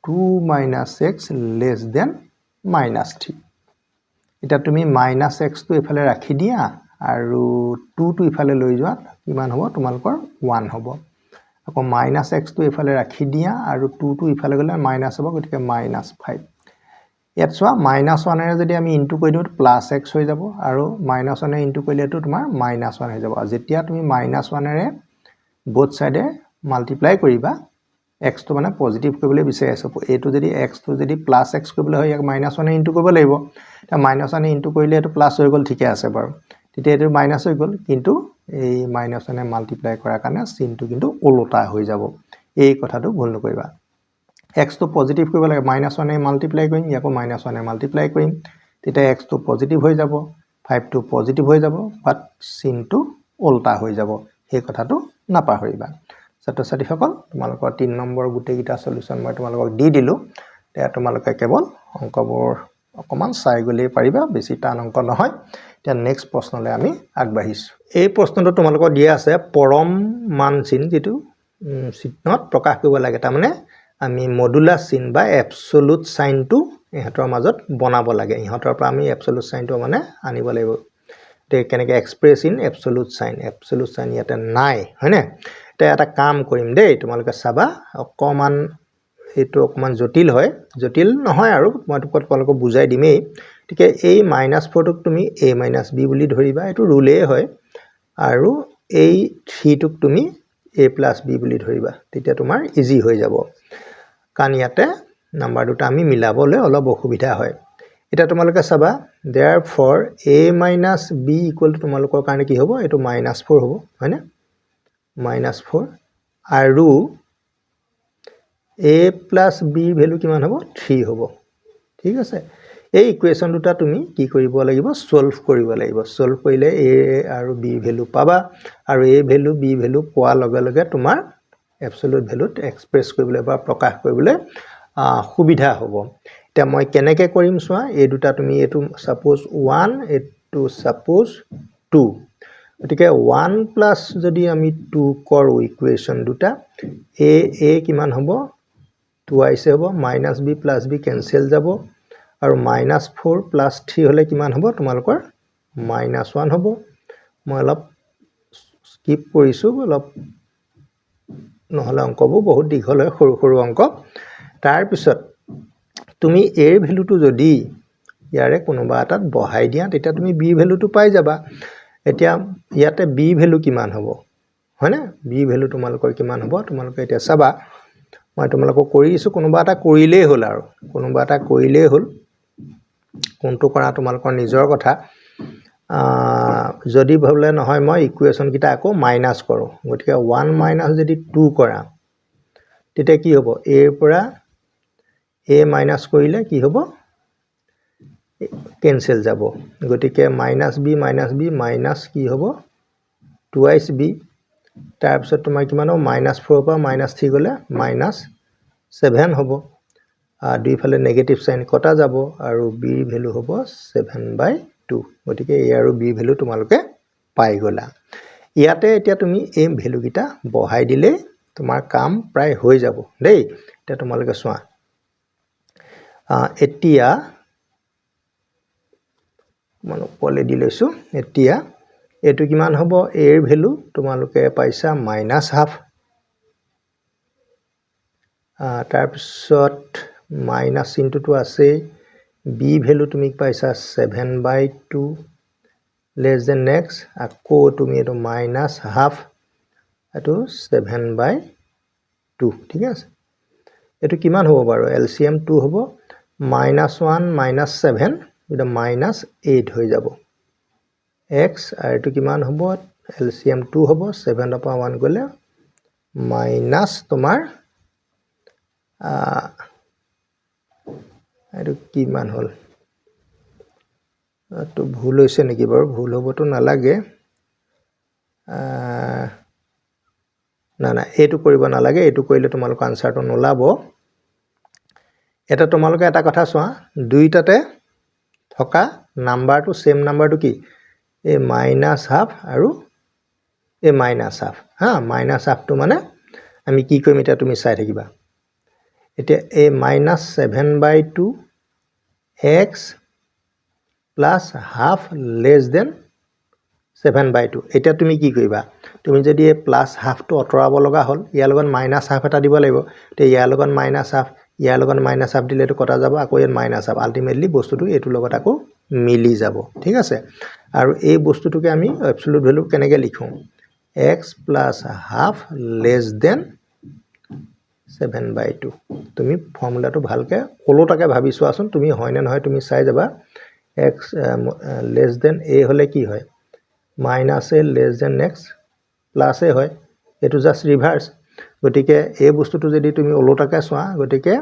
2 - x less than -3 এটা তুমি -x টো এফালে ৰাখি দিয়া আৰু 2 টো ইফালে লৈ যোৱা কিমান হ'ব তোমালোকৰ 1 হ'ব আকৌ -x টো এফালে ৰাখি দিয়া আৰু 2 টো ইফালে গলে মাইনাস হ'ব গতিকে -5 ইয়াত চোৱা -1 এৰে যদি আমি ইনটু কৰি দিও +x হৈ যাব আৰু -1 এ ইনটু কৰিলে তো তোমাৰ -1 হৈ যাব যেতিয়া তুমি -1 এৰে both side মাল্টিপ্লাই কৰিবা x টো মানে পজিটিভ কৰিবলৈ বিচাৰি আছো এটো যদি x টো যদি +x কৰিবলৈ হয় ইয়াক -1 এ ইনটু কৰিব লাগিব তা -1 এ ইনটু কৰিলে এটো প্লাস হৈ গল ঠিকে আছে বাৰু তেতিয়া এটো মাইনাস হৈ গল কিন্তু এই -1 এ মাল্টিপ্লাই কৰাৰ কাৰণে চিনটো কিন্তু ওলোটা হৈ যাব এই কথাটো ভুল নকৰিবা x টো পজিটিভ কৰিব লাগে -1 এ মাল্টিপ্লাই কৰিম ইয়াকো -1 এ মাল্টিপ্লাই কৰিম তেতিয়া x টো পজিটিভ হৈ যাব 5 টো পজিটিভ হৈ যাব বাট চিনটো ওলোটা হৈ যাব এই কথাটো নাপাহৰিবা ছাত্ৰ-ছাত্ৰী সকল তোমালোকৰ 3 নম্বৰ গুটেকিটা সলিউশন মই তোমালোকক দি দিলো তে তোমালোকে কেৱল অংকবোৰ অকমান চাই গলে পাৰিবা বেছি টান অংক নহয় তে নেক্সট প্ৰশ্নলৈ আমি আগবাঢ়িছো এই প্ৰশ্নটো তোমালোকক দিয়া আছে পৰম মান চিন যেটো চিহ্নত প্ৰকাশ কৰিব লাগে তাৰ মানে আমি মডুলাস চিন বা এবসলিউট সাইনটো ইহতৰ মাজত বনাব লাগে ইহতৰ পৰা আমি এবসলিউট সাইনটো মানে আনিব লাগিব তে কেনেকৈ এক্সপ্ৰেছ ইন এবসলিউট সাইন ইয়াতে নাই হয়নে তে এটা কাম কৰিম দেই তোমালোকে চাবা অকমান এটো অকমান জটিল হয় জটিল নহয় আৰু মই তোমালোকক বুজাই দিমেই গতিকে এই -4টোক তুমি a - b বুলি ধৰিবা এইটো ৰুলেই হয় আৰু এই 3টোক তুমি a + b বুলি ধৰিবা তেতিয়া তোমাৰ ইজি হৈ যাব কাৰণ ইয়াতে নাম্বাৰ দুটা আমি মিলাবলৈ অলপ অসুবিধা হয় এটা তোমালোকে চাবা therefore a - b = তোমালোকৰ কাৰণে কি হ'ব এটো -4 হ'ব হয় না -4 আৰু a + b ভ্যালু কিমান হ'ব 3 হ'ব ঠিক আছে এই ইকুৱেচন দুটা তুমি কি কৰিব লাগিব সলভ কৰিব লাগিব সলভ কৰিলে a আৰু b ভ্যালু পাবা আৰু a ভ্যালু b ভ্যালু পোৱাৰ লগে লগে তোমাৰ এবসলিউট ভ্যালুত এক্সপ্ৰেছ কৰিবলৈ বা প্ৰকাশ কৰিবলৈ সুবিধা হ'ব এতিয়া মই কেনেকৈ কৰিম চোৱা এই দুটা তুমি এটো সাপোজ 1 এটো সাপোজ 2 গতিকে 1 + যদি আমি 2 কৰো ইকুৱেচন দুটা a কিমান হ'ব twice হ'ব -b + b কেনসেল যাব আৰু -4 + 3 হলে কিমান হ'ব তোমালোকৰ -1 হ'ব মই অলপ স্কিপ কৰিছো অলপ নহলে অংকবোৰ বহুত দীঘল হয় সৰু সৰু অংক তাৰ পিছত তুমি a ভ্যালুটো যদি ইয়াৰে কোনোবা এটাত বহাই দিয়া তেতিয়া তুমি b ভ্যালুটো পাই যাবা এতিয়া ইয়াতে b ভ্যালু কিমান হ'ব হয় না b ভ্যালু তোমালোকৰ কিমান হ'ব তোমালোকে এতিয়া চাবা মই তোমালোকক কৰিছো কোনোবা এটা কৰিলেই হ'ল আৰু কোনোবা এটা কৰিলেই হ'ল কোনটো কৰা তোমালোকৰ নিজৰ কথা যদি ভাবলে নহয় মই ইকুৱেচন কিটা আকৌ মাইনাস কৰো গতিকে 1 - যদি 2 কৰা তেতিয়া কি হ'ব a ৰ পৰা a মাইনাস কৰিলে কি হ'ব কেনসেল যাব গতিকে -b মাইনাস কি হ'ব twice b তাৰ পিছত তোমাৰ কিমান হ'ব -4 পৰা -3 গলে -7 হ'ব দুইফালে নেগেটিভ সাইন কটা যাব আৰু b ৰ ভ্যালু হ'ব 7/2 গতিকে a আৰু b ভ্যালু তোমালোকে পাই গলা ইয়াতে এতিয়া তুমি এই ভ্যালু কিটা বহাই দিলে তোমাৰ কাম প্ৰায় হৈ যাব দেই এতিয়া তোমালোকে চোৱা এতিয়া মন পলে দি লৈছো এতিয়া এটো কিমান হ'ব a ৰ ভ্যালু তোমালোকে পাইছা -1/2 তাৰ পিছত মাইনাস চিনটো আছে b ভ্যালু তুমি পাইছা 7/2 less than next আকৌ তুমি এটো -1/2 এটো 7/2 ঠিক আছে এটো কিমান হ'ব বাৰু এলসিএম 2 হ'ব -1 - 7 এটা -8 হৈ যাব x আৰু এটো কিমান হ'ব এলসিএম 2 হ'ব 7 ৰ পৰা 1 গলে মাইনাস তোমাৰ এটো কিমান হ'ল তো ভুল হৈছে নেকি বাৰু ভুল হ'বতো নালাগে না এটো কৰিব নালাগে এটো কৰিলে তোমালোকৰ আনসাৰটো নোলাব এটা তোমালোকে এটা কথা চোৱা দুইটাতে থকা নাম্বাৰটো সেম নাম্বাৰটো কি এই -1/2 আৰু এই -1/2 হা -1/2 টো মানে আমি কি কৰিম এটা তুমি চাই থাকিবা এতিয়া এই -7/2 x plus half less than 7/2 এটা তুমি কি কৰিবা তুমি যদি এই প্লাস হাফ টো অতৰাব লগা হ'ল ইয়াৰ লগত -1/2 এটা দিব লাগিব তে ইয়াৰ লগত -1/2 ইয়াৰ লগত -1/2 দিলে এটো কটা যাব আকৌ ইয়াৰ -1/2 আলটিমেটলি বস্তুটো এটো লগত আকৌ মিলি যাব ঠিক আছে আৰু এই বস্তুটোকে আমি এবসলিউট ভ্যালু কেনেকৈ লিখো x plus half less than 7/2 তুমি ফৰ্মুলাটো ভালকে ওলোটাকে ভাবি চোৱাচোন তুমি হয় না নহয় তুমি চাই যাবা x less than a হলে কি হয় minus a less than x plus a হয় এটো জাস্ট ৰিভাৰ্স গতিকে এই বস্তুটো যদি তুমি ওলোটাকে চোৱা গতিকে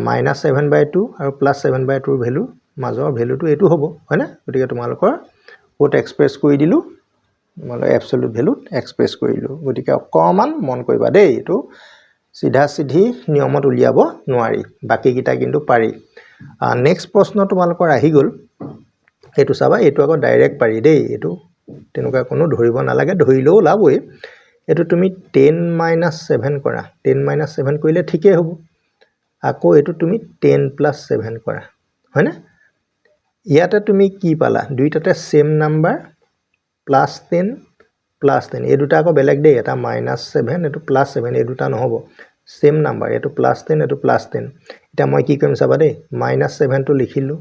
-7/2 আৰু +7/2 ৰ ভ্যালু মাজৰ ভ্যালুটো এটো হ'ব হয় না গতিকে তোমালোকৰ কোট এক্সপ্ৰেছ কৰি দিলু মানে এবসলিউট ভ্যালুত এক্সপ্ৰেছ কৰিলো গতিকে অকমান মন কৰিবা দেই এটো সিধা সিধি নিয়মত উলিয়াব নোৱাৰি বাকি কিটা কিন্তু পাৰি নেক্সট প্ৰশ্ন তোমালোকৰ আহি গল এটো চাবা এটো আকৌ ডাইৰেক্ট পাৰি দেই এটো তেনেকুৱা কোনো ধৰিব নালাগে ধৰিলেও লাভই এটো তুমি 10 - 7 কৰা 10 - 7 কৰিলে ঠিকই হ'ব আকৌ এটো তুমি 10 + 7 কৰা হয় না ইয়াতে তুমি কি পালা দুইটাতে সেম নাম্বাৰ +10 +10 এই দুটা আকৌ বেলেগ দেই এটা -7 এটো +7 এই দুটা নহব সেম নাম্বাৰ এটো +10 এটো +10 এটা মই কি কৰিম চাবা দেই -7 টো লিখিলো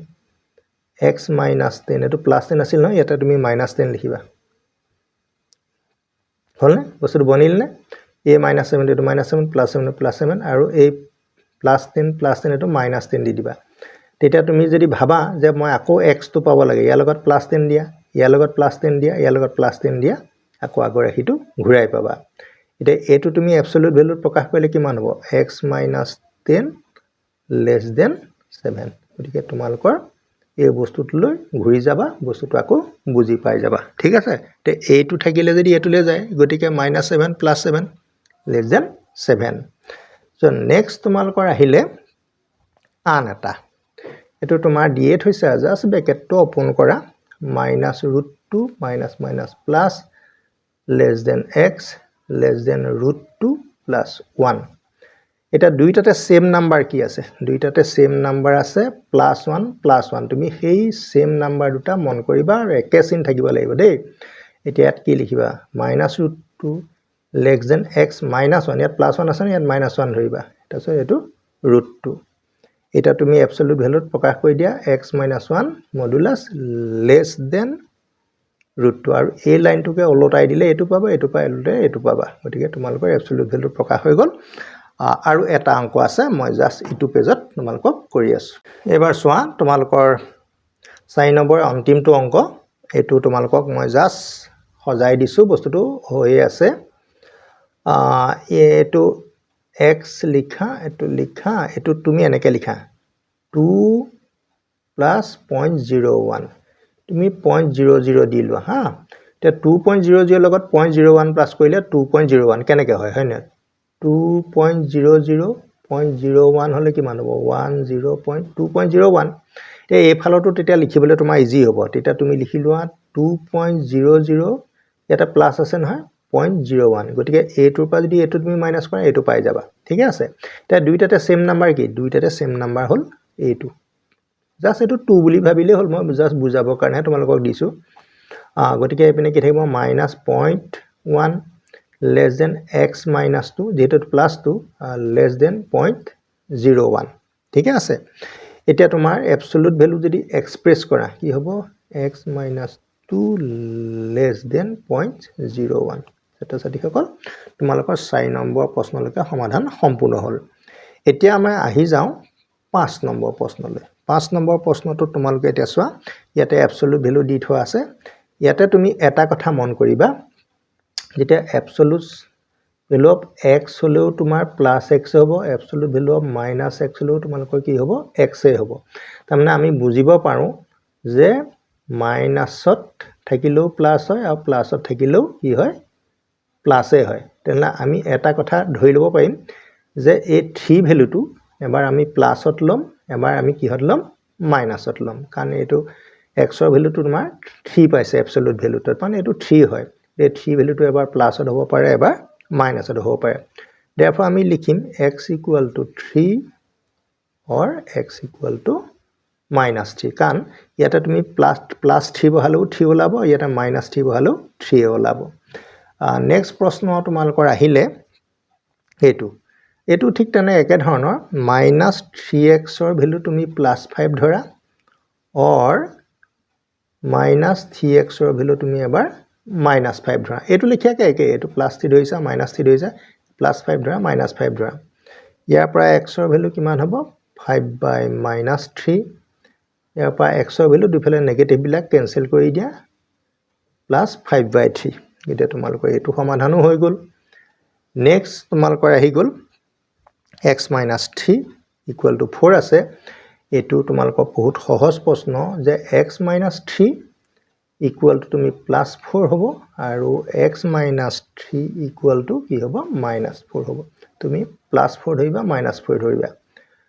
x minus 10 এটো প্লাস 10 আছিল নহয় এটা তুমি minus 10 লিখিবা হলনে বস্তুটো বনিল নে a minus 7 এটো minus 7 plus 7 plus 7 আৰু a plus 10 এটো minus 10 দি দিবা তেতিয়া তুমি যদি ভাবা যে মই আকৌ x টো পাব লাগে ইয়াৰ লগত plus 10 দিয়া ইয়াৰ লগত plus 10 দিয়া ইয়াৰ লগত plus 10 দিয়া আকৌ আগৰ ৰাশিটো ঘূৰাই পাবা এটা এটো তুমি absolute value প্ৰকাশ কৰিলে কিমান হ'ব x minus 10 less than 7 গতিকে তোমালোকৰ এই বস্তুটোলৈ ঘূৰি যাবা বস্তুটো আকৌ বুজি পাই যাবা ঠিক আছে তে এইটো থাকিলে যদি এটোলে যায় গতিকে -7 + 7 less than 7 সো নেক্সট তোমালোকৰ আহিলে আন এটা এটো তোমাৰ দিয়ে থৈছে জাস্ট ব্ৰেকেটটো ওপেন কৰা -√2 minus minus plus less than x less than √2 plus 1 এটা দুইটাতে সেম নাম্বার কি আছে দুইটাতে সেম নাম্বার আছে +1 তুমি সেই সেম নাম্বার দুটা মন কৰিবা আৰু একে চিন থাকিব লাগিব দেই এতিয়া ইয়াত কি লিখিবা -√2 less than x minus 1 ইয়াত +1 আছে ইয়াত -1 ধৰিবা তাৰছত এটো √2 এটা তুমি absolute value প্ৰকাশ কৰি দিয়া x minus 1 modulus less than √2 আৰু এই লাইনটোকে ওলটাই দিলে এটো পাবা এটো পাই এটো পাবা গতিকে তোমালোকৰ absolute value প্ৰকাশ হৈ গল আৰু এটা অংক আছে মই জাস্ট ইটো পেজত তোমালোকক কৰি আছো এবাৰ চোৱা তোমালোকৰ 4 নম্বৰ অন্তিমটো অংক এটো তোমালোকক মই জাস্ট সজাই দিছো বস্তুটো হৈ আছে এটো x লিখা এটো তুমি এনেকে লিখা 2 plus 0.01 তুমি 0.00 দি লোৱা হা তে 2.00 লগত 0.01 প্লাস কৰিলে 2.01 কেনেকে হয় হয়নে 2.00.01 হলে কিমান হ'ব 10.2.01 তে এই ফালটো তেতিয়া লিখিবলৈ তোমাৰ ইজি হ'ব তেতিয়া তুমি লিখি লোৱা 2.00 এটা প্লাস আছে নহয় 0.01 গতিকে এটোৰ পৰা যদি এটো তুমি মাইনাস কৰা এটো পাই যাবা ঠিক আছে তে দুইটাতে সেম নাম্বার কি দুইটাতে সেম নাম্বার হল এটো জাস্ট এটো 2 বুলি ভাবিলে হল মই জাস্ট বুজাবৰ কাৰণে তোমালোকক দিছো গতিকে এপিনে কি থাকিব -0.1 less than x minus 2 যেটো plus 2 less than 0.01 ঠিক আছে এতিয়া তোমাৰ absolute value যদি এক্সপ্ৰেস কৰা কি হ'ব x minus 2 less than 0.01 এটা সাথী সকল তোমালোকৰ 4 নম্বৰ প্ৰশ্নলৈকে সমাধান সম্পূৰ্ণ হ'ল এতিয়া আমি আহি যাও 5 নম্বৰ প্ৰশ্নলৈ 5 নম্বৰ প্ৰশ্নটো তোমালোকে এতিয়া চোৱা ইয়াতে absolute value দি থোৱা আছে ইয়াতে তুমি এটা কথা মন কৰিবা যেটা absolute value of x হলেও তোমাৰ +x হ'ব absolute value of -x হলেও তোমালোকৰ কি হ'ব x এ হ'ব তাৰমানে আমি বুজিব পাৰো যে মাইনাসত থাকিলেও প্লাস হয় আৰু প্লাসত থাকিলেও কি হয় প্লাসে হয় তেনে আমি এটা কথা ধৰি লব পাৰিম যে এই 3 ভ্যালুটো এবাৰ আমি প্লাসত লম এবাৰ আমি কিহত লম মাইনাসত লম কাৰণ এটো x ৰ ভ্যালুটো তোমাৰ 3 পাইছে absolute ভ্যালু তাৰ মানে এটো 3 হয় এই 3 ভ্যালুটো এবাৰ প্লাসত হ'ব পাৰে এবাৰ মাইনাসত হ'ব পাৰে therefore আমি লিখিম x = 3 or x = -3 কাৰণ ইয়াতে তুমি প্লাস 3 বহালেও 3 ওলাব ইয়াতে -3 বহালেও 3 ওলাব নেক্সট প্ৰশ্ন তোমালোকৰ আহিলে এটো ঠিক তেনে একে ধৰণৰ -3x ৰ ভ্যালু তুমি +5 ধৰা or -3x ৰ ভ্যালু তুমি এবাৰ -5 ধৰা এটো লিখিয়াকে একে এটো +3 ধৰিছা -3 ধৰিছা +5 ধৰা -5 ধৰা ইয়াৰ পৰা x ৰ ভ্যালু কিমান হ'ব 5/-3 ইয়াৰ পৰা x ৰ ভ্যালু দুফালে নেগেটিভ বিলাক কেনসেল কৰি দিয়া +5/3 এটা তোমালোকৰ এটো সমাধানো হৈ গল নেক্সট তোমালোকৰ আহি গল x - 3 = 4 আছে এটো তোমালোকৰ বহুত সহজ প্ৰশ্ন যে x - 3 = তুমি +4 হ'ব আৰু x - 3 = কি হ'ব -4 হ'ব তুমি +4 ধৰিবা -4 ধৰিবা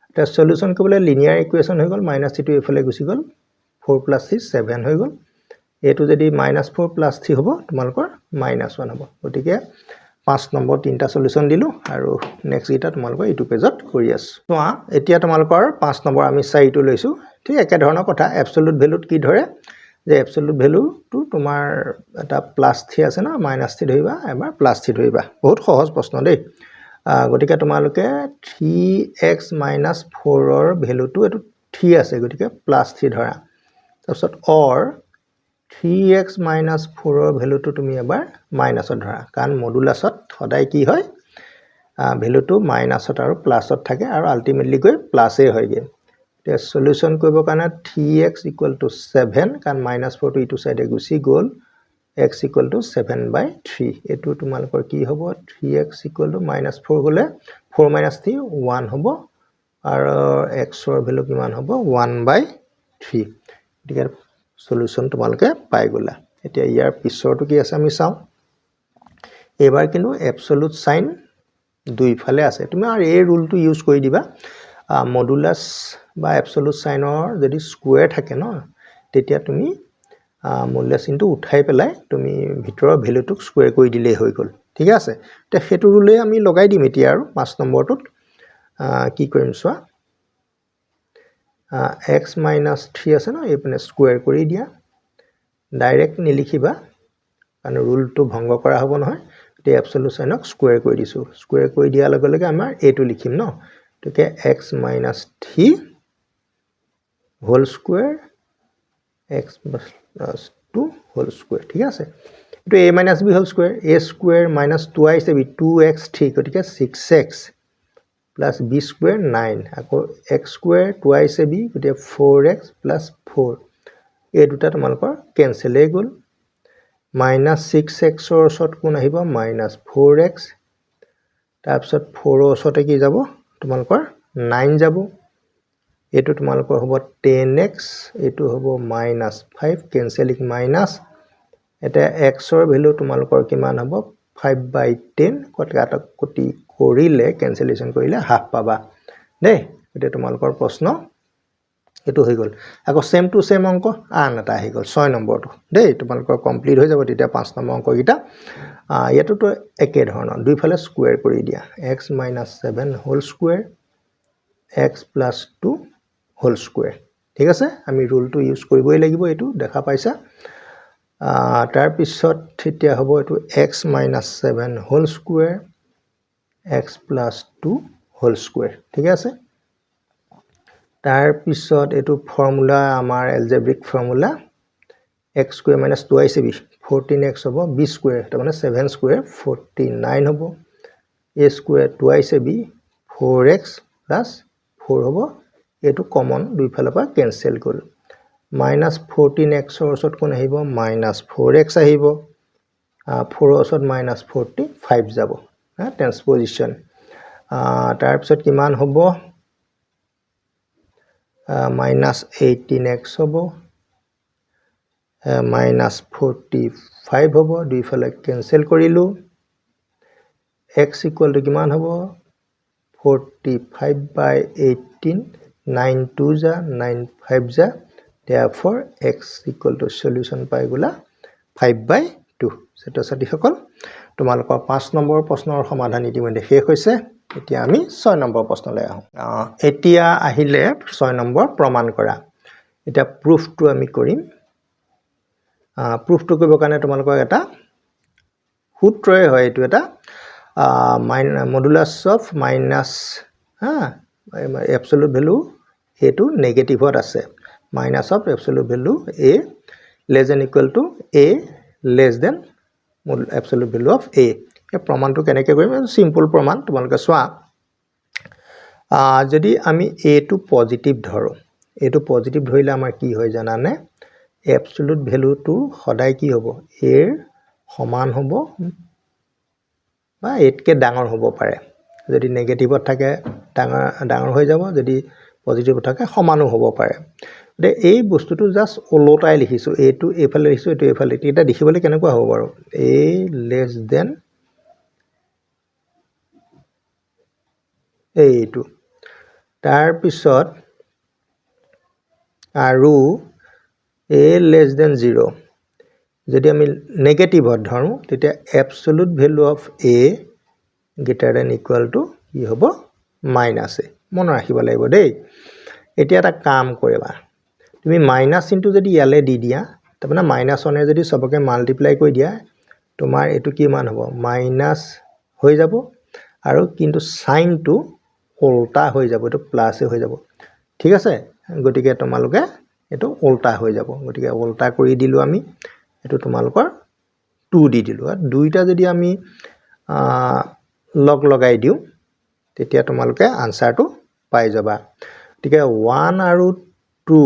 এটা সলিউশন কৰিবলৈ লিনিয়াৰ ইকুৱেচন হৈ গল -3 টো এফালে গুচি গল 4 + 3 7 হৈ গল এটো যদি -4 + 3 হ'ব তোমালোকৰ -1 হ'ব গতিকে 5 নম্বৰ তিনটা সলিউশন দিলো আৰু নেক্সট এটা তোমালোকৰ ইটো পেজত কৰি আছো চোৱা এতিয়া তোমালোকৰ 5 নম্বৰ আমি 4 টো লৈছো ঠিক একে ধৰণৰ কথা absolute value কি ধৰে যে absolute value টো তোমাৰ এটা +3 আছে না -3 ধৰিবা এবাৰ +3 ধৰিবা বহুত সহজ প্ৰশ্ন দেই গতিকে তোমালোকে 3x - 4 ৰ ভ্যালুটো এটো 3 আছে গতিকে +3 ধৰা তাৰপিছত অৰ 3x - 4 ভ্যালুটো তুমি এবাৰ মাইনাছত ধৰা কাৰণ মডুলাছত সদায় কি হয় ভ্যালুটো মাইনাছত আৰু প্লাছত থাকে আৰু আলটিমেটলি গৈ প্লাসে হয়গে এতিয়া সলিউশন কৰিবৰ কাৰণে 3x = 7 কাৰণ -4 টো ইটো সাইডে গুচি গ'ল x = 7/3 এটো তোমালোকৰ কি হ'ব 3x = -4 হলে 4 - 3 1 হ'ব আৰু x ৰ ভ্যালু কিমান হ'ব 1/3 গতিকে সলিউশন তোমালোকে পাই গলা এতিয়া ইয়াৰ পিছৰটো কি আছে আমি চাও এবাৰ কিন্তু এবসলিউট সাইন দুইফালে আছে তুমি আৰু এই ৰুলটো ইউজ কৰি দিবা মডুলাস বা এবসলিউট সাইনৰ যদি স্কয়াৰ থাকে ন তেতিয়া তুমি মডুলাস চিনটো উঠাই পেলাই তুমি ভিতৰৰ ভ্যালুটোক স্কয়াৰ কৰি দিলেই হৈ গল ঠিক আছে তে হেতু ৰুলে আমি লগাই দিম এতিয়া আৰু 5 নম্বৰটোত কি কৰিম চোৱা x - 3 আছে ন এইপিনে স্কয়াৰ কৰি দিয়া ডাইৰেক্ট নিলিখিবা কাৰণ ৰুলটো ভংগ কৰা হ'ব নহয় তে এবসলিউট সাইনক স্কয়াৰ কৰি দিছো স্কয়াৰ কৰি দিয়াৰ লগে লগে আমাৰ এটো লিখিম ন তেকে x - 3 whole square x + 2 whole square ঠিক আছে এটো a - b whole square a square - 2 b 2x3 গতিকে 6x + b স্কয়াৰ 9 আকৌ x স্কয়াৰ 2ab গতিকে 4x + 4 এই দুটা তোমালোকৰ কেনসেল হৈ গ'ল -6x ৰ ওচৰত কোন আহিব -4x তাৰপিছত 4 ৰ ওচৰতে কি যাব তোমালোকৰ 9 যাব এটো তোমালোকৰ হ'ব 10x এটো হ'ব -5 কেনসেলিং মাইনাস এটা x ৰ ভ্যালু তোমালোকৰ কিমান হ'ব 5/10 কটাকটি কৰিলে কেনসেলেশন কৰিলে হাফ পাবা দেই এটা তোমালোকৰ প্ৰশ্ন এটো হৈ গল আকৌ সেম টু সেম অংক আন এটা হৈ গল 6 নম্বৰটো দেই তোমালোকৰ কমপ্লিট হৈ যাব তেতিয়া 5 নম্বৰ অংক গিটা ইয়াতো একে ধৰণৰ দুইফালে স্কয়াৰ কৰি দিয়া x - 7 whole square x + 2 whole square ঠিক আছে আমি ৰুলটো ইউজ কৰিবই লাগিব এটো দেখা পাইছা তাৰ পিছত তেতিয়া হ'ব এটো x - 7 whole square x + 2 whole square ঠিক আছে তাৰ পিছত এটো ফৰ্মুলা আমাৰ algebraic formula x square - 2ab 14x হ'ব b স্কয়াৰ তাৰ মানে 7 স্কয়াৰ 49 হ'ব a স্কয়াৰ 2ab 4x + 4 হ'ব এটো কমন দুইফালৰ পৰা কেনসেল গ'ল -14x ৰ ওচৰত কোন আহিব -4x আহিব 4 ৰ ওচৰত -45 যাব ট্ৰান্সপজিশন তাৰ পিছত কিমান হ'ব -18x হ'ব -45 হ'ব দুইফালে কেনসেল কৰিলো x = কিমান হ'ব 45/18 9 2 যা 9 5 যা therefore x = সলিউশন পাই গলা 5/2 ছাত্ৰ-ছাত্ৰী সকল তোমালোকৰ 5 নম্বৰ প্ৰশ্নৰ সমাধান ইতিমধ্যে শেষ হৈছে এতিয়া আমি 6 নম্বৰ প্ৰশ্নলৈ আহো এতিয়া আহিলে 6 নম্বৰ প্ৰমাণ কৰা এটা প্ৰুফটো আমি কৰিম প্ৰুফটো কৰিবৰ কাৰণে তোমালোকক এটা সূত্ৰই হয় এটো এটা modulus of minus absolute value এটো নেগেটিভত আছে minus of absolute value a less than equal to a less than absolute value of a এই প্ৰমাণটো কেনেকৈ কৰিম সিম্পল প্ৰমাণ তোমালোকে চোৱা যদি আমি a টো পজিটিভ ধৰো এটো পজিটিভ ধৰিলে আমাৰ কি হয় জানানে এবসলিউট ভ্যালুটো সদায় কি হ'ব a ৰ সমান হ'ব বা এতকে ডাঙৰ হ'ব পাৰে যদি নেগেটিভত থাকে ডাঙৰ হৈ যাব যদি পজিটিভ থাকে সমানো হ'ব পাৰে তে এই বস্তুটো জাস্ট ওলটাই লিখিছো এটো এফালে লিখিছো এটো এফালে এটা দেখিবলৈ কেনেকুৱা হ'ব বাৰু a less than এইটো তাৰ পিছত আৰু a less than 0 যদি আমি নেগেটিভত ধৰো তেতিয়া absolute value of a greater than equal to কি হ'ব মাইনাস a মন ৰাখিব লাগিব দেই এতিয়া এটা কাম কৰিবা তুমি মাইনাস চিনটো যদি ইয়ালে দি দিয়া তাৰমানে -1 এ যদি সবকে মাল্টিপ্লাই কৰি দিয়া তোমাৰ এটো কি মান হ'ব মাইনাস হৈ যাব আৰু কিন্তু সাইনটো উল্টা হৈ যাব এটো প্লাস হৈ যাব ঠিক আছে গতিকে তোমালোকে এইটো উল্টা হৈ যাব গতিকে উল্টা কৰি দিলো আমি এটো তোমালোকৰ 2 দি দিলো আৰু দুইটা যদি আমি লগ লগাই দিও তেতিয়া তোমালোকে আনসাৰটো পাই যাবা গতিকে 1 আৰু 2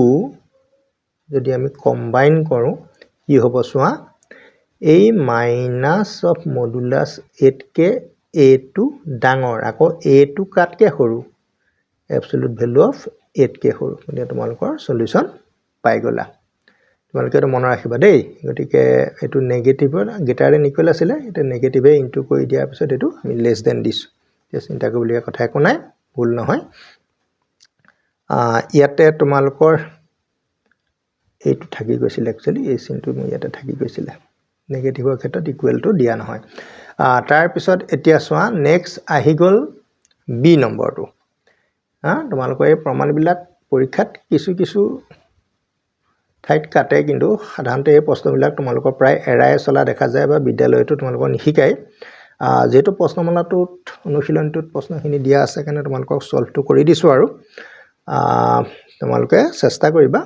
যদি আমি কম্বাইন কৰো কি হ'ব চোৱা এই মাইনাস অফ মডুলাস 8কে a2 ডাঙৰ আকৌ a2 কাটকে সৰু absolute value of 8কে সৰু মানে তোমালোকৰ সলিউশন পাই গলা তোমালোকে এটা মন ৰাখিবা দেই গতিকে এটো নেগেটিভ গেটাৰ দেন ইকুৱেল আছিল এটা নেগেটিভে ইনটু কৰি দিয়াৰ পিছত এটো আমি লেস দেন দিছো যে চিন্তা কৰিবলগীয়া কথা একো নাই ভুল নহয় ইয়াতে তোমালোকৰ এইটো থাকি গৈছিল একচুয়ালি এই চিনটো মই ইয়াতে থাকি গৈছিল নেগেটিভৰ ক্ষেত্ৰত ইকুৱেলটো দিয়া নহয় তাৰ পিছত এতিয়া চোৱা নেক্সট আহি গল বি নম্বৰটো তোমালোকৰ এই প্ৰমাণবিলাক পৰীক্ষাত কিছু ঠাইত কাটে কিন্তু সাধাৰণতে এই প্ৰশ্নবিলাক তোমালোকৰ প্ৰায় এৰাই চলা দেখা যায় বা বিদ্যালয়টো তোমালোকৰ নিশিকায় যেটো প্ৰশ্নমালাটোত অনুশীলনটোত প্ৰশ্নখিনি দিয়া আছে কাৰণে তোমালোকক সলভটো কৰি দিছো আৰু তোমালোকে চেষ্টা কৰিবা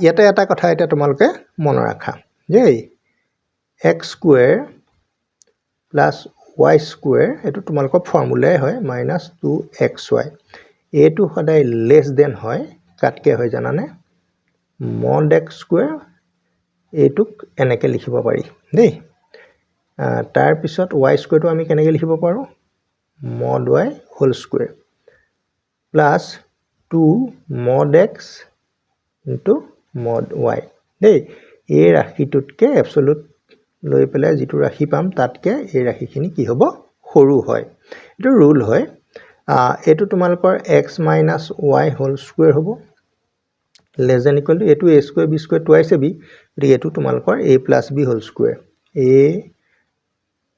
ইয়াতে এটা কথা এটা তোমালোকে মন ৰাখা যে x square plus y square এটো তোমালোকৰ ফৰ্মুলাই হয় -2xy এটো সদায় লেস দেন হয় কাটকে হয় জানানে mod x স্কয়াৰ এটুক এনেকে লিখিব পাৰি দেই তাৰ পিছত y স্কয়াৰটো আমি কেনেকৈ লিখিব পাৰো mod y whole square plus 2 mod x into mod y দেই এই ৰাশিটোতকে এবসলুট লৈ পেলাই যেটো ৰাশি পাম তাতকে এই ৰাশিখিনি কি হ'ব সৰু হয় এটো ৰুল হয় এটো তোমালোকৰ x - y হোল স্কয়াৰ হ'ব less than equal to a to a square b square twice a b গতিকে এটো তোমালোকৰ a plus b whole square a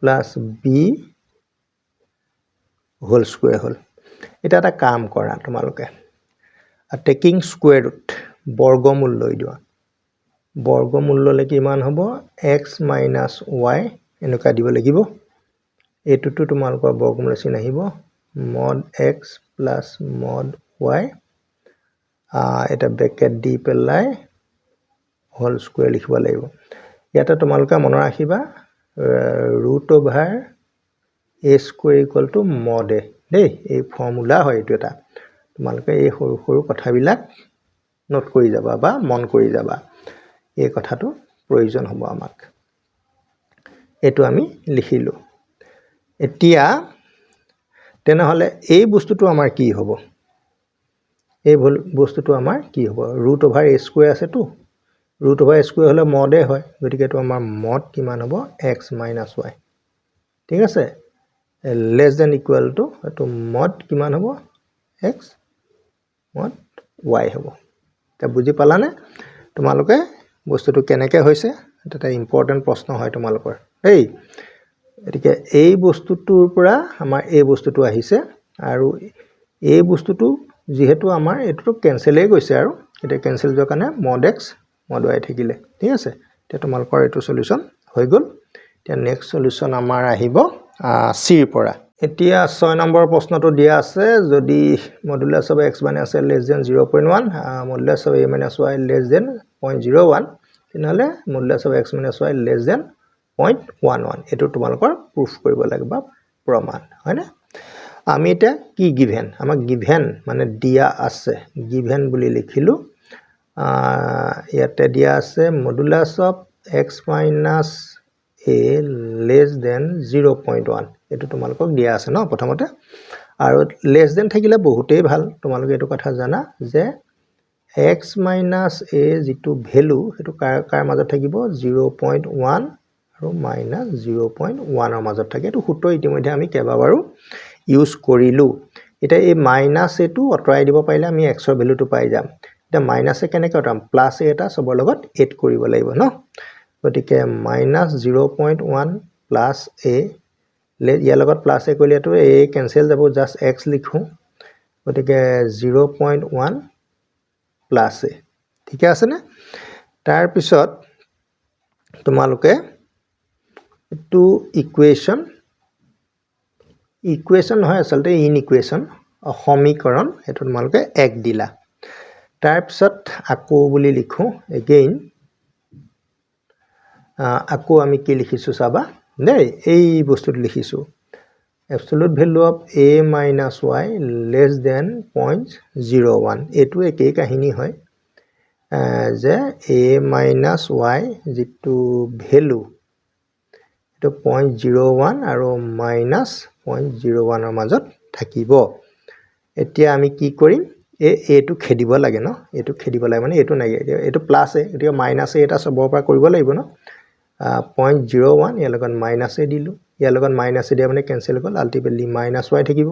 plus b whole square হল এটা এটা কাম কৰা তোমালোকে টেকিং স্কয়াৰ ৰুট বৰ্গমূল লৈ দিবা বৰ্গমূল ললে কিমান হ'ব x - y এনেকা দিব লাগিব এটোটো তোমালোকৰ বৰ্গমূল চিন আহিব mod x plus mod y এটা ব্ৰেকেট দি পেলাই হোল স্কয়াৰ লিখিব লাগিব ইয়াতে তোমালোকে মন ৰাখিবা root over a square equal two mod a দেই এই ফৰ্মুলা হয় এটো এটা তোমালোকে এই সৰু সৰু কথাবিলাক নোট কৰি যাবা বা মন কৰি যাবা এই কথাটো প্ৰয়োজন হ'ব আমাক এটো আমি লিখিলো এতিয়া তেনেহলে এই বস্তুটো আমাৰ কি হ'ব এই বস্তুটো আমাৰ কি হ'ব ৰুট ওভাৰ a স্কয়াৰ আছে তো ৰুট ওভাৰ a স্কয়াৰ হলে mod a হয় গতিকে এটো আমাৰ mod কিমান হ'ব x - y ঠিক আছে less than equal to এটো mod কিমান হ'ব x mod y হ'ব তা বুজি পালানে তোমালোকে বস্তুটো কেনেকৈ হৈছে এটা ইম্পৰ্টেন্ট প্ৰশ্ন হয় তোমালোকৰ এই এটিকে এই বস্তুটোৰ পৰা আমাৰ এই বস্তুটো আহিছে আৰু এই বস্তুটো যেহেতু আমাৰ এটো কেনসেলই গৈছে আৰু এটা কেনসেল যোৱাৰ কাৰণে mod x mod y থাকিলে ঠিক আছে তে তোমালোকৰ এটো সলিউশন হৈ গল তে নেক্সট সলিউশন আমাৰ আহিব c ৰ পৰা এতিয়া 6 নম্বৰ প্ৰশ্নটো দিয়া আছে যদি মডুলাস অফ x - আছে less than 0.1 modulus of a - y less than 0.01 তেনেহলে modulus of x - y less than 0.11 এটো তোমালোকৰ প্ৰুফ কৰিব লাগিব প্ৰমাণ হয়নে আমি এটা কি গিভেন আমাক গিভেন মানে দিয়া আছে গিভেন বুলি লিখিলো ইয়াতে দিয়া আছে modulus of x - a less than 0.1 এটো তোমালোকক দিয়া আছে ন প্ৰথমতে আৰু লেস দেন থাকিলে বহুতেই ভাল তোমালোকে এটো কথা জানা যে x - a যেটো ভ্যালু এটো কাৰ মাজত থাকিব 0.1 আৰু -0.1 ৰ মাজত থাকে এটো সূত্ৰ ইতিমধ্যে আমি কেবাবাৰো ইউজ কৰিলো এটা এই মাইনাস এটো অতৰাই দিব পাৰিলে আমি x ৰ ভ্যালুটো পাই যাম এটা মাইনাস এ কেনেকৈ অতৰাম প্লাস এ এটা সবৰ লগত এড কৰিব লাগিব ন গতিকে -0.1 প্লাস a ইয়াৰ লগত প্লাস এ কৰিলে তো a কেনসেল যাব জাস্ট x লিখো গতিকে 0.1 প্লাস a ঠিক আছে না তাৰ পিছত তোমালোকে টু ইকুৱেশন হয় আসলতে ইনইকুৱেশন সমীকৰণ এটো তোমালোকে এক দিলা তাৰপিছত আকৌ বুলি লিখোঁ এগেইন আকৌ আমি কি লিখিছোঁ চাবা দেই এই বস্তুটো লিখিছোঁ absolute value of a minus y less than 0.01 এইটো একেই কাহিনী হয় যে a minus y যিটো ভ্যালু এটো 0.01 আৰু minus 0.01 ৰ মাজত থাকিব এতিয়া আমি কি কৰিম এটো খেদিব লাগে ন এটো খেদিব লাগে মানে এটো নাই এটো প্লাস এ এতিয়া মাইনাস এ এটা সবৰ পৰা কৰিব লাগিব ন 0.01 ইয়াৰ লগত মাইনাস এ দিলো ইয়াৰ লগত মাইনাস এ দিয়া মানে কেনসেল হ'ল আলটিমেটলি মাইনাস y থাকিব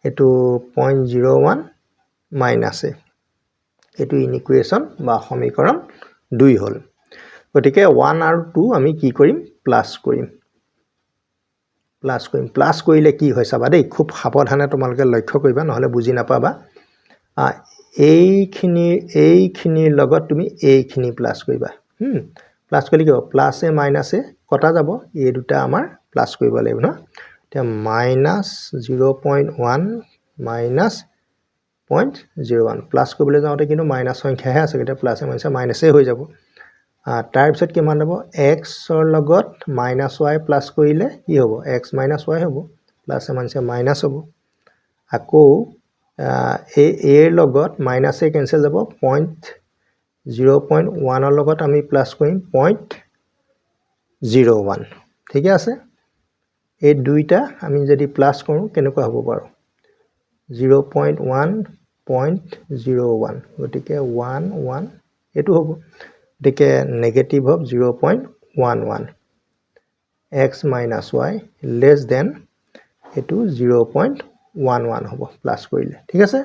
এটো 0.01 মাইনাস এ এটো ইকুয়েশন বা সমীকৰণ 2 হ'ল গতিকে 1 আৰু 2 আমি কি কৰিম প্লাস কৰিম প্লাস কৰিলে কি হয় চাবা দেই খুব সাৱধানে তোমালোকে লক্ষ্য কৰিবা নহলে বুজি নাপাবা এইখিনিৰ লগত তুমি এইখিনি প্লাস কৰিবা প্লাস কৰিলে কি হ'ব প্লাস এ মাইনাস এ কটা যাব এই দুটা আমাৰ প্লাস কৰিব লাগিব না এতিয়া মাইনাস 0.1 মাইনাস 0.01 প্লাস কৰিবলৈ যাওঁতে কিন্তু মাইনাস সংখ্যাহে আছে এটা প্লাস এ মাইনাস এ হৈ যাব তাৰ পিছত কিমান হ'ব x ৰ লগত -y প্লাস কৰিলে কি হ'ব x - y হ'ব প্লাস এ মাইনাস হ'ব আকৌ a ৰ লগত -a কেনসেল যাব 0.1 ৰ লগত আমি প্লাস কৰিম 0.01 ঠিক আছে এই দুইটা আমি যদি প্লাস কৰো কেনেকুৱা হ'ব বাৰু 0.1.01 গতিকে 11 এটো হ'ব গতিকে negative of 0.11 x minus y less than এটো 0.11 হ'ব প্লাস কৰিলে ঠিক আছে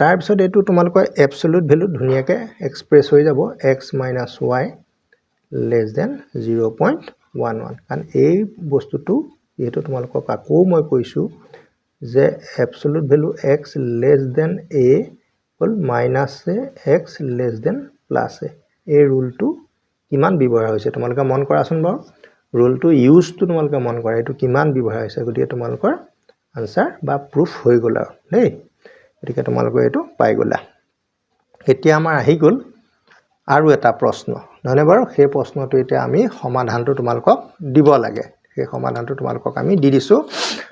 তাৰ পিছত এটো তোমালোকৰ এবসলিউট ভ্যালু ধুনিয়াকে এক্সপ্ৰেস হৈ যাব x minus y less than 0.11 কাৰণ এই বস্তুটো এটো তোমালোকক আকৌ মই কৈছো যে absolute value x less than a হ'ল minus a x less than plus a এই ৰুলটো কিমান ব্যৱহাৰ হৈছে তোমালোকে মন কৰাচোন বাৰু ৰুলটো ইউজটো তোমালোকে মন কৰা এটো কিমান ব্যৱহাৰ হৈছে গতিকে তোমালোকৰ আনসাৰ বা প্ৰুফ হৈ গলা দেই গতিকে তোমালোকে এটো পাই গলা এতিয়া আমাৰ আহি গল আৰু এটা প্ৰশ্ন নহনে বাৰু সেই প্ৰশ্নটো এতিয়া আমি সমাধানটো তোমালোকক দিব লাগে সেই সমাধানটো তোমালোকক আমি দি দিছো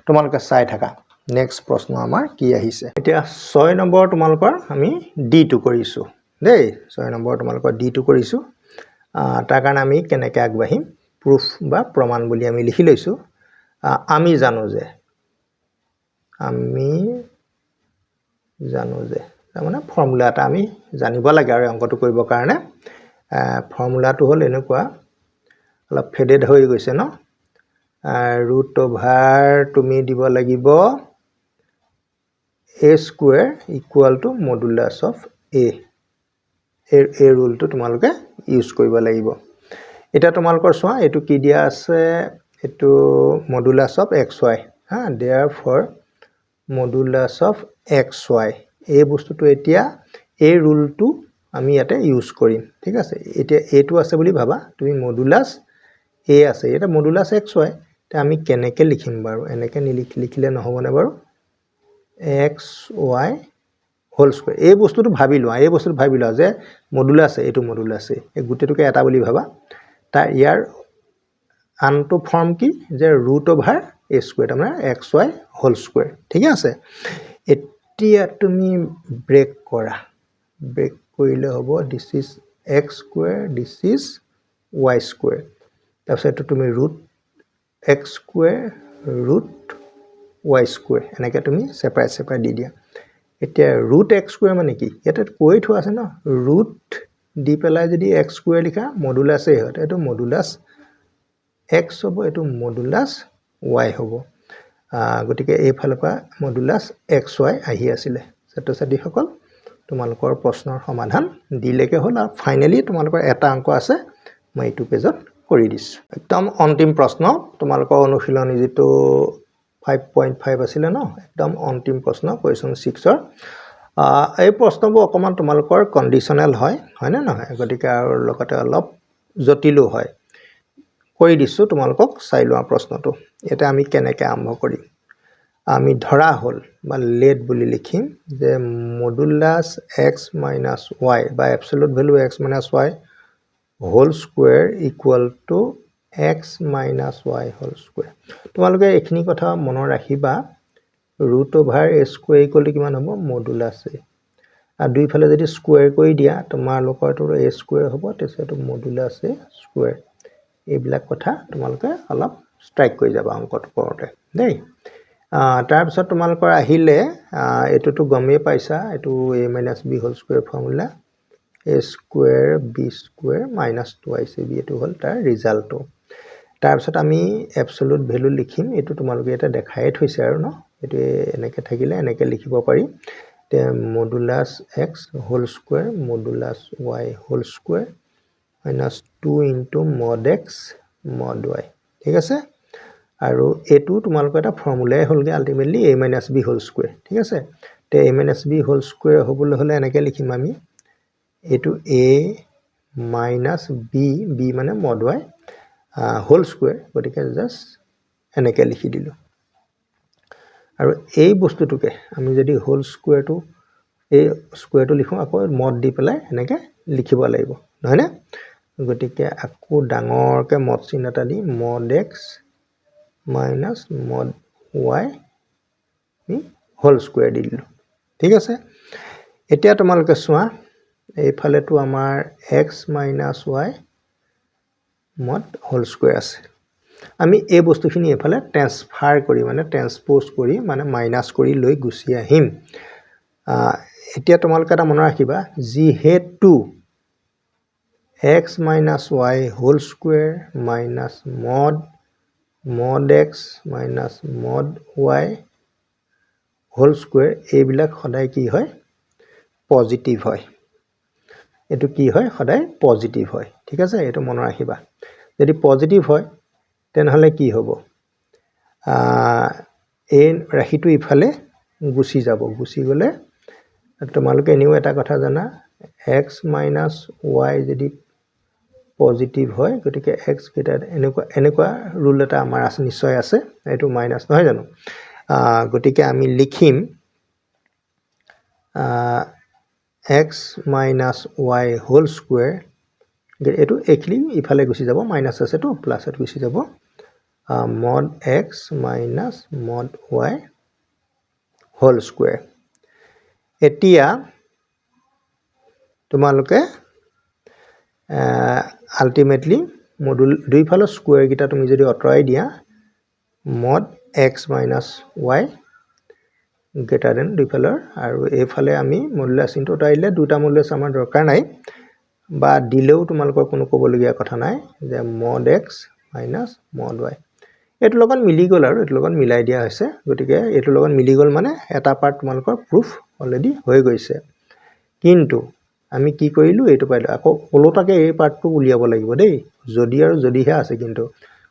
তোমালোকে চাই থাকা নেক্সট প্ৰশ্ন আমাৰ কি আহিছে এতিয়া 6 নম্বৰ তোমালোকৰ আমি D2 কৰিছো দেই 6 নম্বৰ তোমালোকৰ D2 কৰিছো তাৰ কাৰণে আমি কেনেকৈ আগবাঢ়িম প্ৰুফ বা প্ৰমাণ বুলি আমি লিখি লৈছো আমি জানো যে মানে ফৰ্মুলা এটা আমি জানিব লাগে আৰু অংকটো কৰিব কাৰণে ফৰ্মুলাটো হ'ল এনেকুৱা অলপ ফেডেড হৈ গৈছে ন ৰুট ওভাৰ তুমি দিব লাগিব a square equal to modulus of a এই ৰুলটো তোমালোকে ইউজ কৰিব লাগিব এটা তোমালোকৰ চোৱা এটো কি দিয়া আছে এটো modulus of xy therefore modulus of xy এই বস্তুটো এতিয়া এই ৰুলটো আমি ইয়াতে ইউজ কৰিম ঠিক আছে এতিয়া এটো আছে বুলি ভাবা তুমি modulus a আছে এটা modulus xy তে আমি কেনেকৈ লিখিম বাৰু এনেকৈ লিখিলে নহবনে বাৰু xy হোল স্কয়াৰ এই বস্তুটো ভাবি লোৱা যে মডুলাস এটো মডুলাস এই গুটেটোকে এটা বুলি ভাবা তাৰ ইয়াৰ আনটো ফৰ্ম কি যে ৰুট ওভাৰ a স্কয়াৰ মানে xy হোল স্কয়াৰ ঠিক আছে এতিয়া তুমি ব্ৰেক কৰিলে হ'ব this is x square this is y square তাৰপিছত তুমি root x square root y square এনেকৈ তুমি সেপাৰেট দি দিয়া এতিয়া ৰুট x স্কয়াৰ মানে কি এটা কৈ থোৱা আছে ন ৰুট দি পেলাই যদি x স্কয়ার লিখা মডুলাস এ হয় এটো মডুলাস x হ'ব এটো মডুলাস y হ'ব গতিকে এই ফালৰ পৰা মডুলাস xy আহি আছিল ছাত্ৰ-ছাত্ৰী সকল তোমালোকৰ প্ৰশ্নৰ সমাধান দিলেকে হ'ল আৰু ফাইনালি তোমালোকৰ এটা অংক আছে মই এইটো পেজত কৰি দিছো একদম অন্তিম প্ৰশ্ন তোমালোকৰ অনুশীলনী যেটো 5.5 আছিল ন একদম অন্তিম প্ৰশ্ন কোৱেশ্চন 6 ৰ এই প্ৰশ্নবোৰ অকমান তোমালোকৰ কন্ডিশনাল হয় না নহয় গতিকে আৰু লগতে অলপ জটিলো হয় কৰি দিছো তোমালোকক চাই লোৱা প্ৰশ্নটো এটা আমি কেনেকৈ আৰম্ভ কৰিম আমি ধৰা হ'ল বা লেট বুলি লিখিম যে মডুলাছ x মাইনাছ y বা absolute value x minus y whole square equal to x minus y whole square. তোমালোকে এইখিনি কথা মনত ৰাখিবা, root over a square equal to কিমান হ'ব মডুলাছ এ, আৰু দুইফালে যদি স্কুৱেৰ কৰি দিয়া তোমালোকৰটো এ স্কুৱেৰ হ'ব, তাৰপিছত মডুলাছ এ স্কুৱেৰ। এইবিলাক কথা তোমালোকে অলপ ষ্ট্ৰাইক কৰি যাবা অংকটো কৰোঁতে দেই। তাৰপিছত তোমালোকৰ আহিলে এইটোতো গমেই পাইছা, এইটো a minus b whole square formula, a square b square minus 2ac b, এইটো হ'ল তাৰ ৰিজাল্টটো। তাৰপিছত আমি এপচলুট ভেলু লিখিম, এইটো তোমালোকে এটা দেখাই থৈছে আৰু ন, এইটো এনেকৈ থাকিলে এনেকৈ লিখিব পাৰি। Modulus x whole square modulus y whole square minus 2 into mod x mod y, ঠিক আছে। আৰু এইটো তোমালোকৰ এটা ফৰ্মুলাই হ'লগৈ ultimately a minus b whole square, ঠিক আছে। তে a minus b whole square হ'বলৈ হ'লে এনেকৈ লিখিম আমি, এইটো এ মাইনাছ বি, বি মানে মড ৱাই হোল স্কুৱেৰ, গতিকে জাষ্ট এনেকৈ লিখি দিলোঁ। আৰু এই বস্তুটোকে আমি যদি হোল স্কুৱেৰটো এই স্কুৱেৰটো লিখোঁ, আকৌ মড দি পেলাই এনেকৈ লিখিব লাগিব, নহয়নে? গতিকে আকৌ ডাঙৰকৈ মড চিন এটা দি mod x minus mod y whole square দি দিলোঁ, ঠিক আছে। এতিয়া তোমালোকে চোৱা, এইফালেতো আমাৰ x minus y mod whole square আছে। আমি এই বস্তুখিনি এইফালে ট্ৰেন্সফাৰ কৰি মানে ট্ৰেন্সপ'জ কৰি মানে মাইনাছ কৰি লৈ গুচি আহিম। এতিয়া তোমালোকে এটা মনত ৰাখিবা, যিহেতু x minus y whole square minus mod x minus mod y whole square, এইবিলাক সদায় কি হয় পজিটিভ হয়। এইটো কি হয় সদায় পজিটিভ হয়, ঠিক আছে, এইটো মনত ৰাখিবা। যদি পজিটিভ হয় তেনেহ'লে কি হ'ব, এই ৰাশিটো ইফালে গুচি যাব, গুচি গ'লে তোমালোকে এনেও এটা কথা জানা, এক্স মাইনাছ ৱাই যদি পজিটিভ হয়, গতিকে এক্স গ্ৰেটাৰ এনেকুৱা ৰুল এটা আমাৰ নিশ্চয় আছে, এইটো মাইনাছ নহয় জানো। গতিকে আমি লিখিম x minus y whole square, এইটো এইখিনি ইফালে গুচি যাব, মাইনাছ আছেতো প্লাছত গুচি যাব, mod x minus mod y whole square. এতিয়া তোমালোকে আল্টিমেটলি দুইফালৰ স্কুৱেৰকেইটা তুমি যদি আঁতৰাই দিয়া, mod x minus y greater than দুইফালৰ, আৰু এইফালে আমি মডুলাছ চিনটো আঁতৰাই দিলে, দুটা মডুলাছ আমাৰ দৰকাৰ নাই, বা দিলেও তোমালোকৰ কোনো ক'বলগীয়া কথা নাই, যে mod x minus mod Y এইটোৰ লগত মিলি গ'ল, আৰু এইটোৰ লগত মিলাই দিয়া হৈছে। গতিকে এইটোৰ লগত মিলি গ'ল মানে এটা পাৰ্ট তোমালোকৰ প্ৰুফ অলৰেডি হৈ গৈছে। কিন্তু আমি কি কৰিলোঁ, এইটো পাইলোঁ, আকৌ ওলোটাকৈ এই পাৰ্টটো উলিয়াব লাগিব দেই, যদি আৰু যদিহে আছে, কিন্তু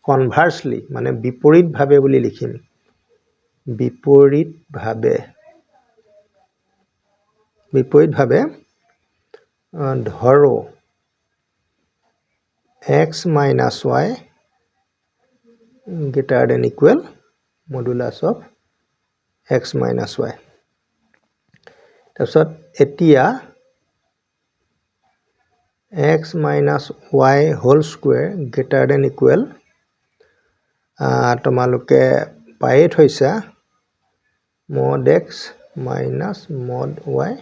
কনভাৰ্চলি মানে বিপৰীতভাৱে বুলি লিখিম, বিপৰীতভাৱে ধৰো x minus y greater than equal modulus of x minus y. তাৰপিছত এতিয়া x minus y whole square greater than equal, তোমালোকে পায়ে থৈছা mod x minus mod y,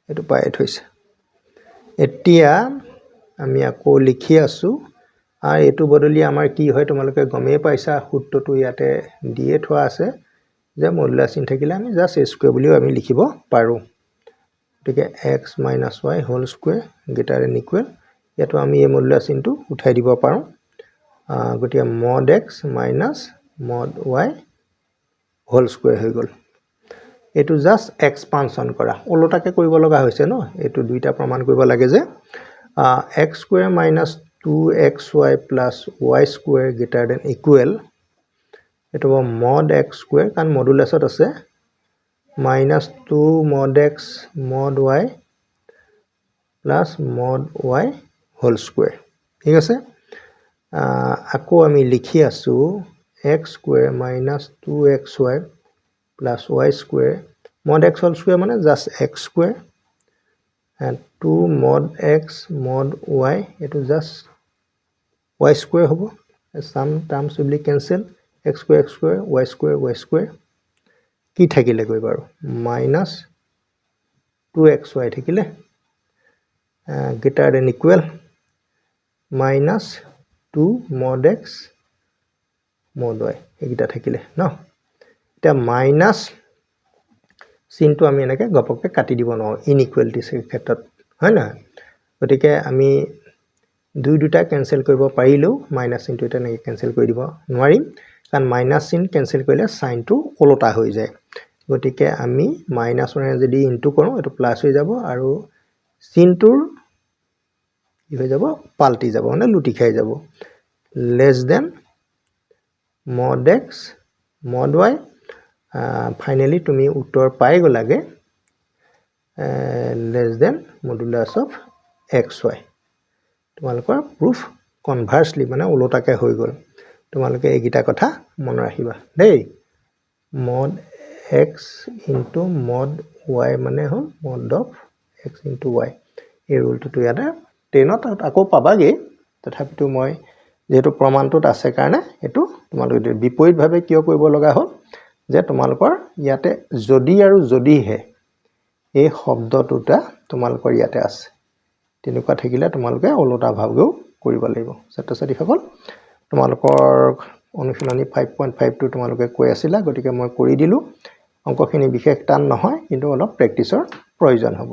এইটো পায়ে থৈছা। এতিয়া আমি আকৌ লিখি আছোঁ, আৰু এইটো বদলি আমাৰ কি হয় তোমালোকে গমেই পাইছা, সূত্ৰটো ইয়াতে দিয়ে থোৱা আছে, যে মডুলাছ চিন থাকিলে আমি জাষ্ট এ স্কুৱেৰ বুলিও আমি লিখিব পাৰোঁ। গতিকে x minus y whole square greater than equal, ইয়াতো আমি এই মডুলাছ চিনটো উঠাই দিব পাৰোঁ। গতিকে mod x minus mod y whole square হৈ গ'ল। এইটো জাষ্ট এক্সপানশ্যন কৰা, ওলোটাকৈ কৰিব লগা হৈছে ন, এইটো দুইটা প্ৰমাণ কৰিব লাগে যে x square minus 2xy plus y square greater than equal, এইটো হ'ব মড এক্স স্কুৱেৰ, কাৰণ মডুলাছত আছে minus 2 mod x mod y plus mod y whole square, ঠিক আছে। আকৌ আমি লিখি আছোঁ x square minus 2xy plus y square mod x whole square মানে just x square and 2 mod x mod y এইটো জাষ্ট y স্কুৱেৰ হ'ব some terms will be cancel x square y square কি থাকিলে গৈ বাৰু minus 2xy থাকিলে greater than equal minus 2 mod x mod y এইটা থাকিলে ন এটা মাইনাস চিনটো আমি এনেকৈ গপককে কাটি দিব নোৱাৰো ইনইকুৱেলিটিৰ ক্ষেত্ৰত হয় না গতিকে আমি দুটা কেনসেল কৰিব পাৰিলেও মাইনাস চিনটো এটা নেকি কেনসেল কৰি দিব নোৱাৰিম কাৰণ মাইনাস চিন কেনসেল কৰিলে সাইনটো ওলটা হৈ যায় গতিকে আমি মাইনাস ৰে যদি ইনটু কৰো এটো প্লাস হৈ যাব আৰু চিনটোৰ কি হৈ যাব পাল্টি যাব মানে লুটি খাই যাব less than mod x mod y finally তুমি উত্তৰ পাই গলাগে less than modulus of xy তোমালোকৰ প্ৰুফ কনভাৰ্সলি মানে উলটাকে হৈ গল তোমালোকে এইগিটা কথা মন ৰাখিবা দেই mod x into mod y মানে হল mod of x into y এই ৰুলটো তো ইয়াতে 10ত আকৌ পাবাগে তথাপিতো মই যেটো প্ৰমাণটোত আছে কাৰণে এটো তোমালোকে বিপৰীত ভাবে কিয় কৰিব লগা হ'ল যে তোমালোকৰ ইয়াতে যদি আৰু যদিহে এই শব্দটোটা তোমালোকৰ ইয়াতে আছে তেনেকুৱা থাকিলে তোমালোকে ওলটা ভাবেও কৰিব লাগিব ছাত্ৰ-ছাত্ৰীসকল তোমালোকৰ অনুশীলনী 5.5 টো তোমালোকে কৈ আছিলা গতিকে মই কৰি দিলো অংকখিনি বিশেষ টান নহয় কিন্তু অলপ প্ৰেক্টিছৰ প্ৰয়োজন হ'ব